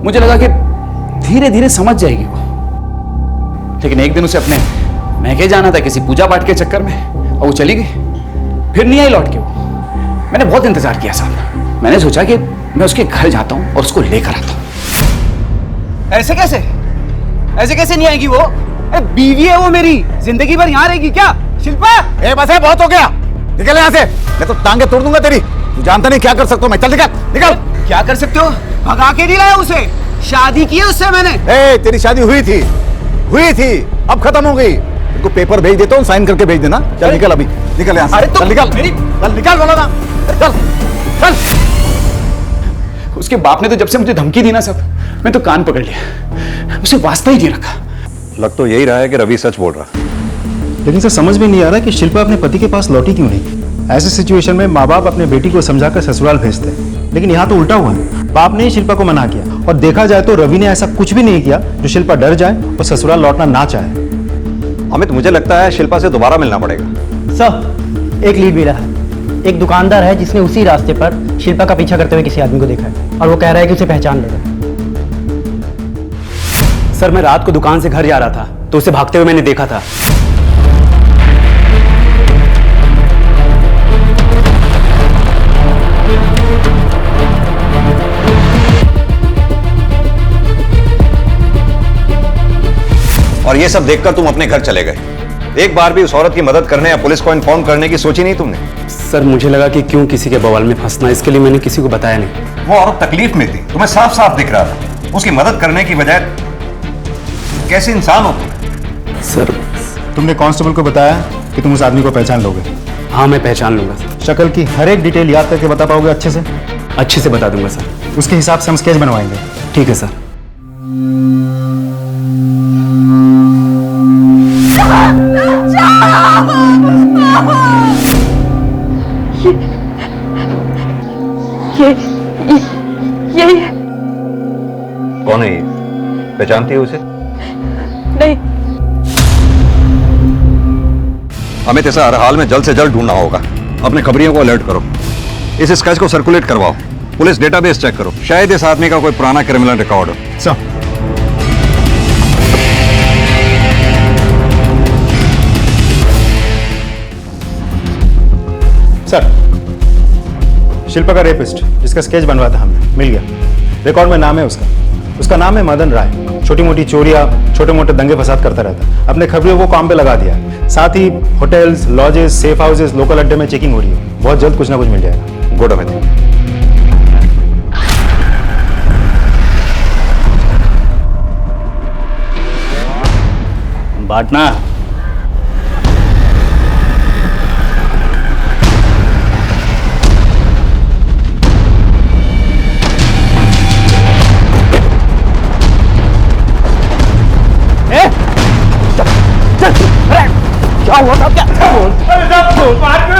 S9: मुझे लगा कि धीरे धीरे समझ जाएगी वो, लेकिन एक दिन उसे अपने मैके जाना था किसी पूजा पाठ के चक्कर में और वो चली गई, फिर नहीं आई लौट के वो। मैंने बहुत इंतजार किया साहब, मैंने सोचा कि मैं उसके घर जाता हूं और उसको लेकर आता हूं। ऐसे कैसे नहीं आएगी वो? बीवी है वो मेरी, जिंदगी भर यहाँ रहेगी क्या? शिल्पा
S1: ए बस है, बहुत हो गया, निकल यहाँ से, मैं तो टांगे तोड़ दूंगा तेरी। तू जानता नहीं क्या कर सकता हूँ मैं, चल निकल।
S9: क्या कर सकते हो? भगा के नहीं लाया उसे, शादी की है उससे मैंने।
S1: तेरी शादी हुई थी, अब खत्म हो गई। तुमको पेपर भेज देता हूँ, साइन करके भेज देना। चल निकल, अभी निकल यहाँ से।
S9: अरे
S1: चल निकल, निकल बोला ना, चल।
S9: उसके बाप ने तो जब से मुझे धमकी दी ना सब, मैं तो कान पकड़ लिया, उसे वास्ता ही नहीं रखा।
S11: लग तो यही रहा है कि रवि सच बोल रहा।
S17: लेकिन सर समझ में नहीं आ रहा कि शिल्पा अपने पति के पास लौटी क्यों नहीं। ऐसे सिचुएशन में माँ बाप अपने बेटी को समझाकर ससुराल भेजते हैं, लेकिन यहाँ तो उल्टा हुआ है। बाप ने ही शिल्पा को मना किया, और देखा जाए तो रवि ने ऐसा कुछ भी नहीं किया जो शिल्पा डर जाए और ससुराल लौटना ना चाहे।
S11: अमित, मुझे लगता है शिल्पा से दोबारा मिलना पड़ेगा।
S18: सर एक लीड मिला है, एक दुकानदार है जिसने उसी रास्ते पर शिल्पा का पीछा करते हुए किसी आदमी को देखा है, और वो कह रहा है कि उसे पहचान लेगा।
S9: सर मैं रात को दुकान से घर जा रहा था तो उसे भागते हुए मैंने देखा था।
S11: और ये सब देखकर तुम अपने घर चले गए। एक बार भी उस औरत की मदद करने या पुलिस को इन्फॉर्म करने की सोची नहीं तुमने?
S9: सर मुझे लगा कि क्यों किसी के बवाल में फंसना, इसके लिए मैंने किसी को बताया नहीं।
S11: वो औरत तकलीफ में थी, तुम्हें साफ साफ दिख रहा था। उसकी मदद करने की बजाय कैसे इंसान हो तुम?
S17: सर तुमने कांस्टेबल को बताया कि तुम उस आदमी को पहचान लोगे?
S9: हाँ मैं पहचान लूंगा।
S17: शक्ल की हर एक डिटेल याद करके बता पाओगे अच्छे से?
S9: अच्छे से बता दूंगा सर।
S17: उसके हिसाब से हम स्केच बनवाएंगे।
S9: ठीक है सर।
S13: यही है।
S11: कौन है ये? पहचानती है उसे?
S13: नहीं।
S11: अमित, इसे हर हाल में जल्द से जल्द ढूंढना होगा। अपने खबरियों को अलर्ट करो, इस स्केच को सर्कुलेट करवाओ, पुलिस डेटाबेस चेक करो, शायद इस आदमी का कोई पुराना क्रिमिनल रिकॉर्ड हो।
S17: सर शिल्पा का रेपिस्ट जिसका स्केच बनवाया था हमने, मिल गया। रिकॉर्ड में नाम है उसका नाम है मदन राय। छोटी मोटी चोरियां, छोटे मोटे दंगे फसाद करता रहता। अपने खबरियों को काम पे लगा दिया। साथ ही hotels, lodges, safe houses, local अड्डे में चेकिंग हो रही है। बहुत जल्द कुछ ना कुछ मिल जाएगा।
S11: गुड अमित।
S9: बांटना।
S18: क्या हुआ था? क्या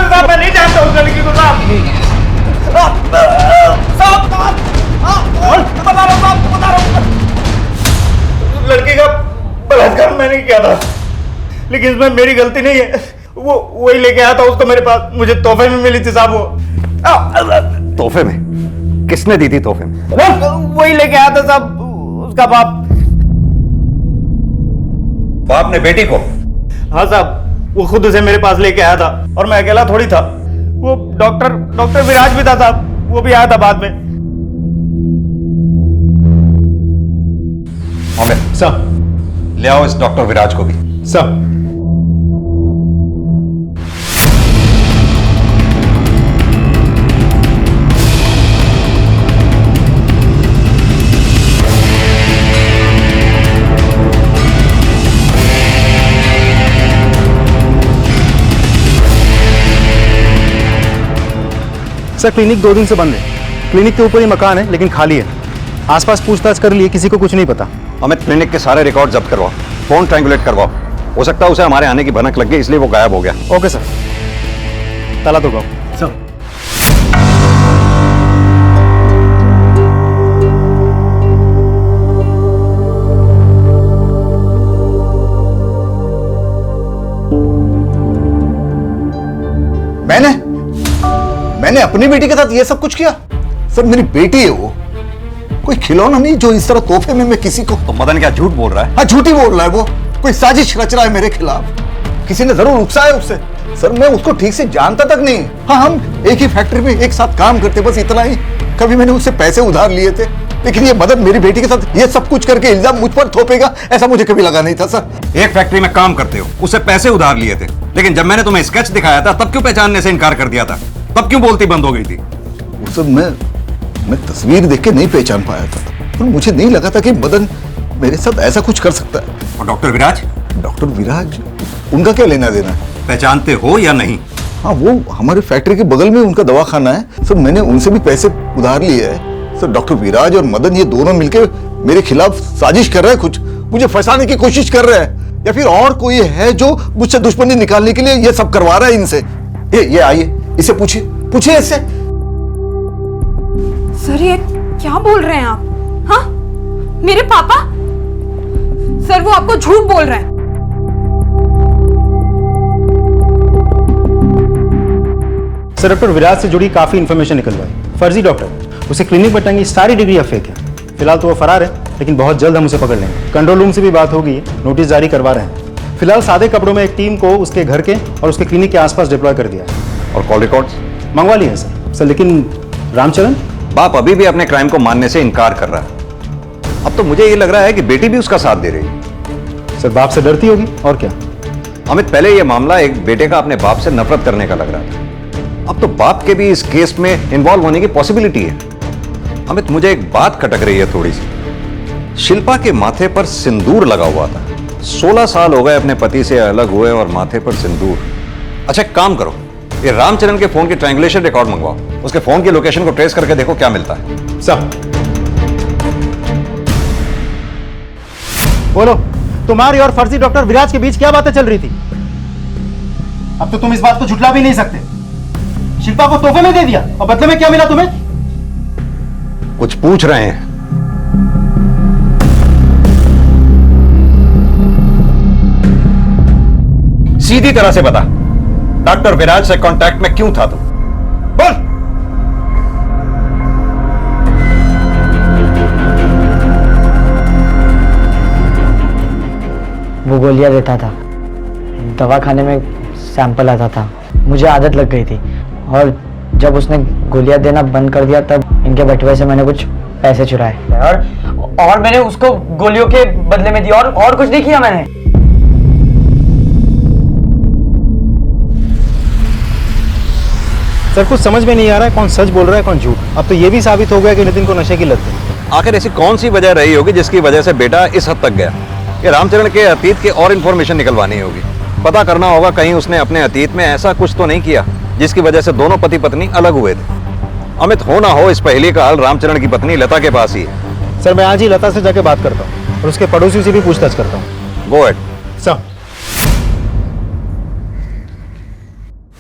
S22: साहब मैं नहीं जानता उस लड़की को साहब। लड़की का बलात्कार मैंने किया था, लेकिन इसमें मेरी गलती नहीं है। वो वही लेके आया था उसको मेरे पास, मुझे तोहफे में मिली थी साहब। वो
S11: तोहफे में? किसने दी थी तोहफे में?
S22: वही लेके आया था साहब, उसका बाप।
S11: बाप ने बेटी को?
S22: हाँ साहब, वो खुद उसे मेरे पास लेके आया था, और मैं अकेला थोड़ी था। वो डॉक्टर विराज भी था साहब, वो भी आया था बाद में।
S11: अमित
S17: सर
S11: ले आओ इस डॉक्टर विराज को भी।
S17: सर सर क्लिनिक 2 दिन से बंद है। क्लिनिक के ऊपर ही मकान है लेकिन खाली है। आसपास पूछताछ कर लिए, किसी को कुछ नहीं पता।
S11: अमित क्लिनिक के सारे रिकॉर्ड जब्त करवाओ, फोन ट्रायंगुलेट करवाओ, हो सकता है उसे हमारे आने की भनक लग गई, इसलिए वो गायब हो गया।
S17: ओके सर, ताला तो गाओ सर।
S20: मैंने अपनी बेटी के साथ ये सब कुछ किया? सर मेरी बेटी है वो, कोई खिलौना नहीं जो इस तरह तोहफे में मैं किसी को।
S11: तो मदन क्या झूठ बोल रहा है?
S20: हाँ झूठ ही बोल रहा है वो, कोई साजिश रच रहा है मेरे खिलाफ, किसी ने जरूर उकसाया उससे। सर मैं उसको ठीक से जानता तक नहीं। हाँ हम एक ही फैक्ट्री में एक साथ काम करते, बस इतना ही। कभी मैंने उससे पैसे उधार लिए थे, लेकिन ये मदन मेरी बेटी के साथ ये सब कुछ करके इल्जाम मुझ पर थोपेगा ऐसा मुझे कभी लगा नहीं था सर।
S11: एक फैक्ट्री में काम करते हो, उससे पैसे उधार लिए थे, लेकिन जब मैंने तुम्हें स्केच दिखाया था तब क्यों पहचानने से इनकार कर दिया था? तब क्यों बोलती बंद हो गई थी?
S20: उस समय मैं तस्वीर देख के नहीं पहचान पाया था, पर मुझे नहीं लगा था कि मदन मेरे साथ ऐसा कुछ कर सकता है।
S11: और डॉक्टर विराज?
S20: डॉक्टर विराज, उनका क्या लेना देना है?
S11: पहचानते हो या नहीं?
S20: हाँ वो हमारे फैक्ट्री के बगल में उनका दवाखाना है सर, मैंने उनसे भी पैसे उधार लिए हैं सर। डॉक्टर विराज और मदन ये दोनों मिलकर मेरे खिलाफ साजिश कर रहे हैं, कुछ मुझे फंसाने की कोशिश कर रहे हैं, या फिर और कोई है जो मुझसे दुश्मनी निकालने के लिए ये सब करवा रहा है इनसे। ये आइए, इसे पूछिए इससे।
S13: सर ये क्या बोल रहे हैं आप? हाँ मेरे पापा? सर वो आपको झूठ बोल रहे हैं।
S17: सर डॉक्टर विराज से जुड़ी काफी इंफॉर्मेशन निकल गई। फर्जी डॉक्टर, उसे क्लिनिक पर टंगी सारी डिग्री अब फेक है। फिलहाल तो वो फरार है, लेकिन बहुत जल्द हम उसे पकड़ लेंगे। कंट्रोल रूम से भी बात होगी, नोटिस जारी करवा रहे हैं। फिलहाल सादे कपड़ों में एक टीम को उसके घर के और उसके क्लिनिक के आसपास डिप्लॉय कर दिया है।
S11: और कॉल रिकॉर्ड्स
S17: मंगवा लिए सर। लेकिन रामचरण?
S11: बाप अभी भी अपने क्राइम को मानने से इनकार कर रहा है। अब तो मुझे ये लग रहा है कि बेटी भी उसका साथ दे रही है।
S17: सर बाप से डरती होगी और क्या।
S11: अमित पहले ये मामला एक बेटे का अपने बाप से नफरत करने का लग रहा था, अब तो बाप के भी इस केस में इन्वॉल्व होने की पॉसिबिलिटी है। अमित मुझे एक बात खटक रही है थोड़ी सी। शिल्पा के माथे पर सिंदूर लगा हुआ था, 16 साल हो गए अपने पति से अलग हुए और माथे पर सिंदूर। अच्छा एक काम करो, ये रामचरण के फोन की ट्रायंगुलेशन रिकॉर्ड मंगवाओ, उसके फोन की लोकेशन को ट्रेस करके देखो क्या मिलता है।
S17: सब बोलो, तुम्हारी और फर्जी डॉक्टर विराज के बीच क्या बातें चल रही थी? अब तो तुम इस बात को झुठला भी नहीं सकते। शिल्पा को तोहफे में दे दिया और बदले में क्या मिला तुम्हें?
S11: कुछ पूछ रहे हैं? सीधी तरह से बता, डॉक्टर विराज से कांटेक्ट में क्यों था तुम? बोल।
S18: वो गोलियां देता था, दवाखाने में सैंपल आता था, मुझे आदत लग गई थी और जब उसने गोलियां देना बंद कर दिया तब इनके बटुए से मैंने कुछ पैसे चुराए और मैंने उसको गोलियों के बदले में दिया और कुछ नहीं किया मैंने।
S17: सर कुछ समझ में नहीं आ रहा है कौन सच बोल रहा है कौन झूठ। अब तो ये भी साबित हो गया कि नितिन को नशे की लत है।
S11: आखिर ऐसी कौन सी वजह रही होगी जिसकी वजह से बेटा इस हद तक गया? ये रामचरण के अतीत की और इंफॉर्मेशन निकलवानी होगी, पता करना होगा कहीं उसने अपने अतीत में ऐसा कुछ तो नहीं किया जिसकी वजह से दोनों पति पत्नी अलग हुए थे। अमित हो ना हो इस पहेली का हल रामचरण की पत्नी लता के पास ही है।
S17: सर मैं आज ही लता से जाके बात करता हूँ और उसके पड़ोसियों से भी पूछताछ करता हूँ।
S11: Go at
S17: sir.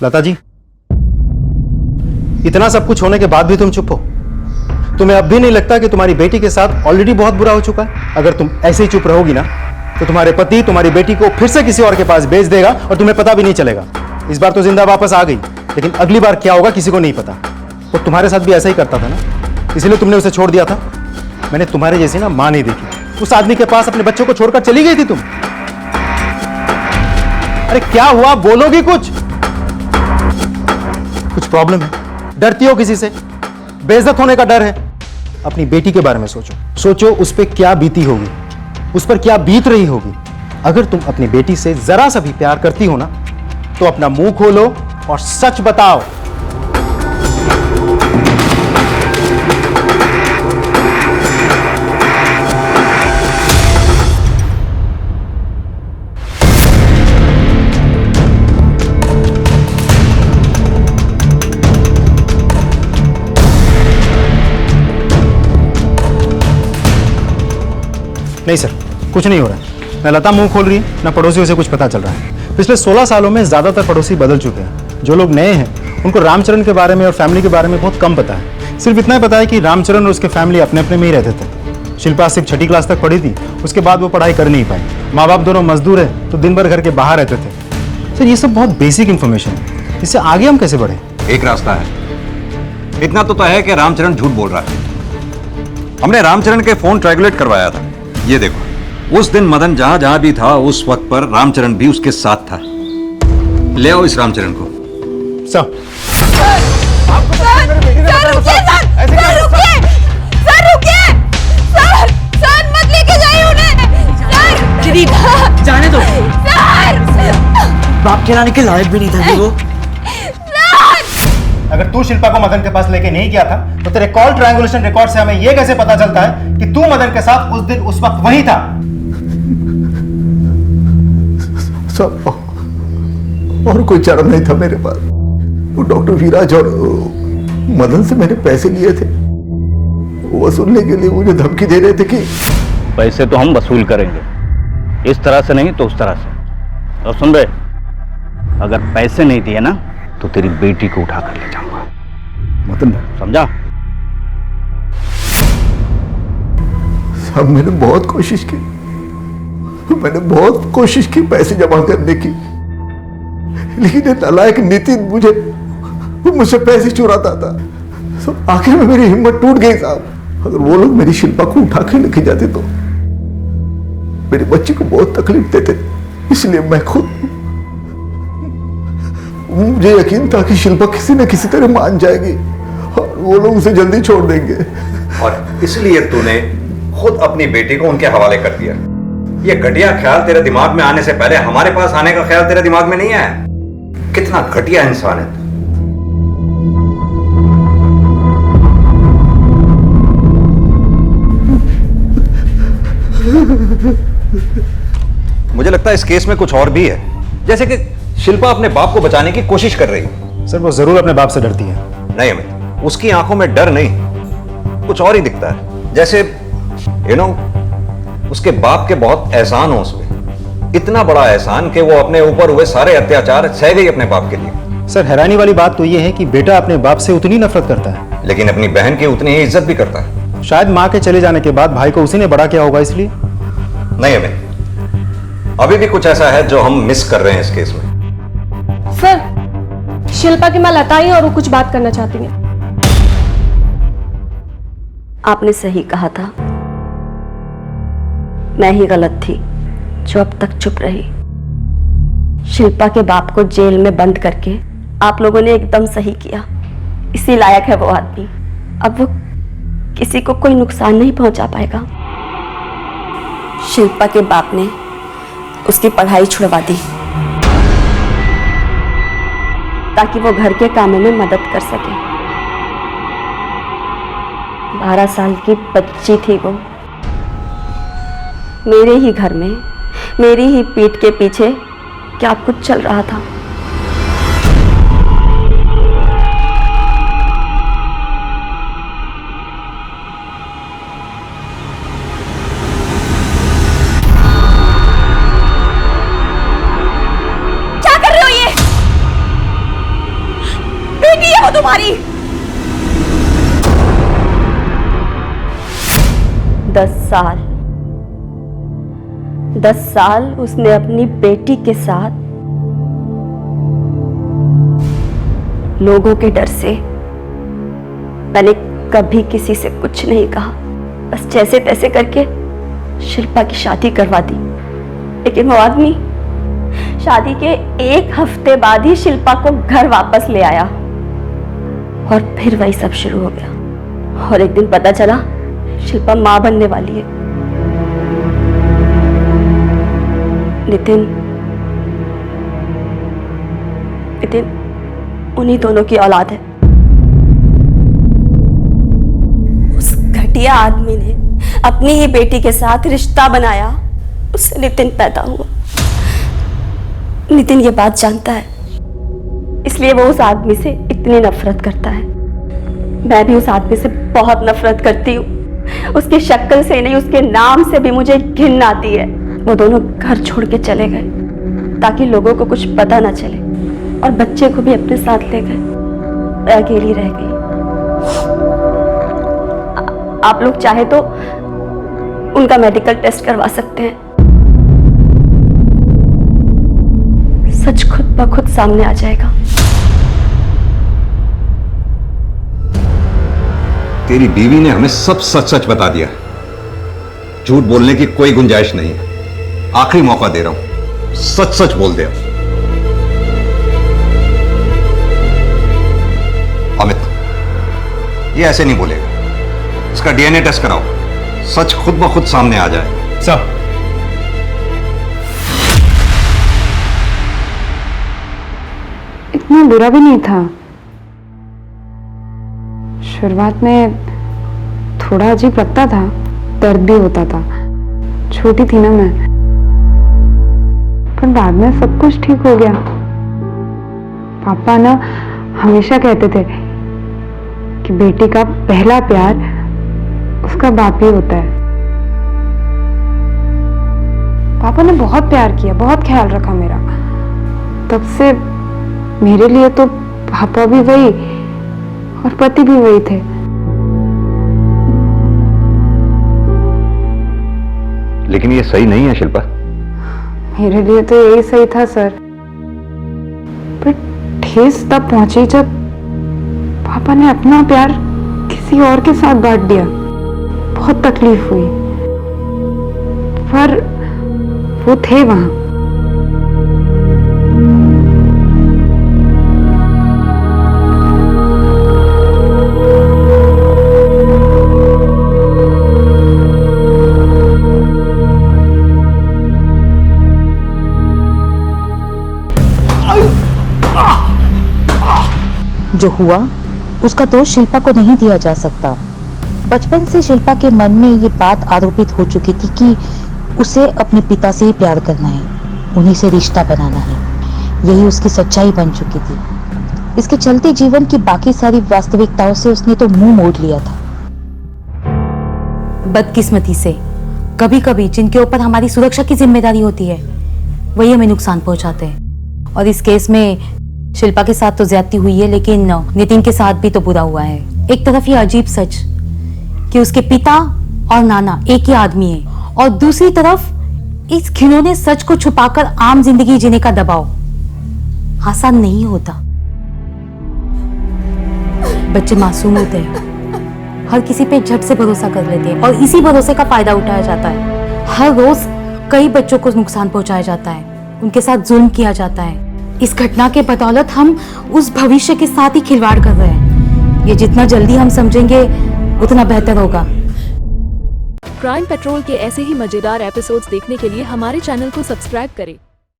S17: Lata ji, इतना सब कुछ होने के बाद भी तुम चुप हो? तुम्हें अब भी नहीं लगता कि तुम्हारी बेटी के साथ ऑलरेडी बहुत बुरा हो चुका है? अगर तुम ऐसे ही चुप रहोगी ना तो तुम्हारे पति तुम्हारी बेटी को फिर से किसी और के पास भेज देगा और तुम्हें पता भी नहीं चलेगा। इस बार तो जिंदा वापस आ गई, लेकिन अगली बार क्या होगा किसी को नहीं पता। वो तुम्हारे साथ भी ऐसा ही करता था ना, इसलिए तुमने उसे छोड़ दिया था। मैंने तुम्हारे जैसी ना मां नहीं देखी। उस आदमी के पास अपने बच्चों को छोड़कर चली गई थी तुम। अरे क्या हुआ, बोलोगी कुछ? कुछ प्रॉब्लम है? डरती हो किसी से? बेइज्जत होने का डर है? अपनी बेटी के बारे में सोचो, सोचो उस पर क्या बीती होगी, उस पर क्या बीत रही होगी। अगर तुम अपनी बेटी से जरा सा भी प्यार करती हो ना तो अपना मुंह खोलो और सच बताओ। नहीं सर, कुछ नहीं हो रहा है। न लता मुंह खोल रही है, न पड़ोसियों से कुछ पता चल रहा है। पिछले 16 सालों में ज़्यादातर पड़ोसी बदल चुके हैं। जो लोग नए हैं उनको रामचरण के बारे में और फैमिली के बारे में बहुत कम पता है। सिर्फ इतना ही पता है कि रामचरण और उसके फैमिली अपने अपने में ही रहते थे। शिल्पा सिर्फ 6ठी क्लास तक पढ़ी थी, उसके बाद वो पढ़ाई कर नहीं पाई। माँ बाप दोनों मजदूर है तो दिन भर घर के बाहर रहते थे। सर ये सब बहुत बेसिक इन्फॉर्मेशन है, इससे आगे हम कैसे बढ़े?
S11: एक रास्ता है, इतना तो तय है कि रामचरण झूठ बोल रहा है। हमने रामचरण के फोन ट्रैकुलेट करवाया था। ये देखो, उस दिन मदन जहां जहां भी था उस वक्त पर रामचरण भी उसके साथ था। ले आओ इस रामचरण को।
S18: जाने दो। बाप खिलाने के लायक भी नहीं था वो।
S17: अगर तू शिल्पा को मदन के पास लेके नहीं गया था तो तेरे कॉल ट्रायंगुलेशन रिकॉर्ड से हमें यह कैसे पता चलता है कि तू मदन के साथ उस दिन उस वक्त वहीं था?
S20: सर, और कोई चारा नहीं था मेरे पास। वो डॉक्टर विराज और मदन से मैंने पैसे लिए थे, वो वसूलने के लिए मुझे धमकी दे रहे थे कि
S14: पैसे तो हम वसूल करेंगे, इस तरह से नहीं तो उस तरह से। और सुन बे, अगर पैसे नहीं दिए ना तो तेरी बेटी को उठा कर ले जाऊंगा।
S20: मदन
S14: समझा?
S20: सब मैंने बहुत कोशिश की, मैंने बहुत कोशिश की पैसे जमा करने की, लेकिन ये नालायक नितिन मुझसे पैसे चुराता था। सब आखिर में मेरी हिम्मत टूट गई साहब। अगर वो लोग मेरी शिल्पा को उठा के लेके जाते तो मेरी बच्ची को बहुत तकलीफ देते, इसलिए मैं खुद, मुझे यकीन था कि शिल्पा किसी न किसी तरह मान जाएगी और वो लोग उसे जल्दी छोड़ देंगे।
S11: और इसलिए तूने खुद अपनी बेटी को उनके हवाले कर दिया। ये घटिया ख्याल तेरे दिमाग में आने से पहले हमारे पास आने का ख्याल तेरे दिमाग में नहीं आया? कितना घटिया इंसान है। मुझे लगता है इस केस में कुछ और भी है, जैसे कि शिल्पा अपने बाप को बचाने की कोशिश कर रही है।
S17: सर वो जरूर अपने बाप से डरती है।
S11: नहीं अमित, उसकी आंखों में डर नहीं, कुछ और ही दिखता है। जैसे उसके बाप के बहुत एहसान हो उस पे, इतना बड़ा एहसान कि वो अपने ऊपर हुए सारे अत्याचार सह गई अपने बाप के लिए।
S17: सर हैरानी वाली बात तो ये है कि बेटा अपने बाप से उतनी नफरत करता है,
S11: लेकिन अपनी बहन की उतनी ही इज्जत भी करता है।
S17: शायद माँ के चले जाने के बाद भाई को उसी ने बड़ा किया होगा इसलिए।
S11: नहीं अमित, अभी भी कुछ ऐसा है जो हम मिस कर रहे हैं इस केस में।
S15: सर, शिल्पा की मां लता है और वो कुछ बात करना चाहती है।
S12: आपने सही कहा था, मैं ही गलत थी जो अब तक चुप रही। शिल्पा के बाप को जेल में बंद करके आप लोगों ने एकदम सही किया। इसी लायक है वो आदमी। अब वो किसी को कोई नुकसान नहीं पहुंचा पाएगा। शिल्पा के बाप ने उसकी पढ़ाई छुड़वा दी ताकि वो घर के कामों में मदद कर सके। 12 साल की बच्ची थी वो। मेरे ही घर में, मेरी ही पीठ के पीछे क्या कुछ चल रहा था।
S3: क्या कर रहे हो ये? बेटी है वो तुम्हारी।
S12: 10 साल उसने अपनी बेटी के साथ लोगों के डर से, मैंने कभी किसी से कुछ नहीं कहा, बस जैसे तैसे करके शिल्पा की शादी करवा दी। लेकिन वो आदमी शादी के 1 हफ्ते बाद ही शिल्पा को घर वापस ले आया और फिर वही सब शुरू हो गया। और एक दिन पता चला शिल्पा मां बनने वाली है। नितिन उन्हीं दोनों की औलाद है। उस घटिया आदमी ने अपनी ही बेटी के साथ रिश्ता बनाया, उससे नितिन पैदा हुआ। नितिन ये बात जानता है, इसलिए वो उस आदमी से इतनी नफरत करता है। मैं भी उस आदमी से बहुत नफरत करती हूँ। उसकी शक्ल से नहीं, उसके नाम से भी मुझे घिन आती है। वो दोनों घर छोड़ के चले गए ताकि लोगों को कुछ पता ना चले, और बच्चे को भी अपने साथ ले गए। मैं अकेली रह गई। आप लोग चाहे तो उनका मेडिकल टेस्ट करवा सकते हैं। सच खुद ब खुद सामने आ जाएगा।
S11: तेरी बीवी ने हमें सब सच सच बता दिया। झूठ बोलने की कोई गुंजाइश नहीं है। आखिरी मौका दे रहा हूं, सच सच बोल दे। अमित, ये ऐसे नहीं बोलेगा। इसका डीएनए टेस्ट कराओ, सच खुद ब खुद सामने आ जाए।
S17: सर,
S13: इतना बुरा भी नहीं था। शुरुआत में थोड़ा अजीब लगता था, दर्द भी होता था। छोटी थी ना मैं, पर बाद में सब कुछ ठीक हो गया। पापा ना हमेशा कहते थे कि बेटी का पहला प्यार उसका बाप ही होता है। पापा ने बहुत प्यार किया, बहुत ख्याल रखा मेरा। तब से मेरे लिए तो पापा भी वही और पति भी वही थे।
S11: लेकिन ये सही नहीं है शिल्पा।
S13: मेरे लिए तो यही सही था सर, पर ठेस तब पहुंची जब पापा ने अपना प्यार किसी और के साथ बांट दिया। बहुत तकलीफ हुई, पर वो थे वहां।
S5: जो हुआ उसका दोष शिल्पा को नहीं दिया जा सकता। बचपन से शिल्पा के मन में ये बात आरोपित हो चुकी थी कि उसे अपने पिता से ही प्यार करना है, उन्हीं से रिश्ता बनाना है। यही उसकी सच्चाई बन चुकी थी। इसके चलते जीवन की बाकी सारी वास्तविकताओं से उसने तो मुंह मोड़ लिया था।
S4: बदकिस्मती से कभी कभी जिनके ऊपर हमारी सुरक्षा की जिम्मेदारी होती है वही हमें नुकसान पहुंचाते हैं। और इस केस में शिल्पा के साथ तो ज्यादती हुई है, लेकिन नितिन के साथ भी तो बुरा हुआ है। एक तरफ ये अजीब सच कि उसके पिता और नाना एक ही आदमी है, और दूसरी तरफ इस घिनौने सच को छुपाकर आम जिंदगी जीने का दबाव आसान नहीं होता। बच्चे मासूम होते हैं, हर किसी पे झट से भरोसा कर लेते हैं और इसी भरोसे का फायदा उठाया जाता है। हर रोज कई बच्चों को नुकसान पहुंचाया जाता है, उनके साथ जुल्म किया जाता है। इस घटना के बदौलत हम उस भविष्य के साथ ही खिलवाड़ कर रहे हैं। ये जितना जल्दी हम समझेंगे उतना बेहतर होगा।
S10: क्राइम पेट्रोल के ऐसे ही मजेदार एपिसोड्स देखने के लिए हमारे चैनल को सब्सक्राइब करें।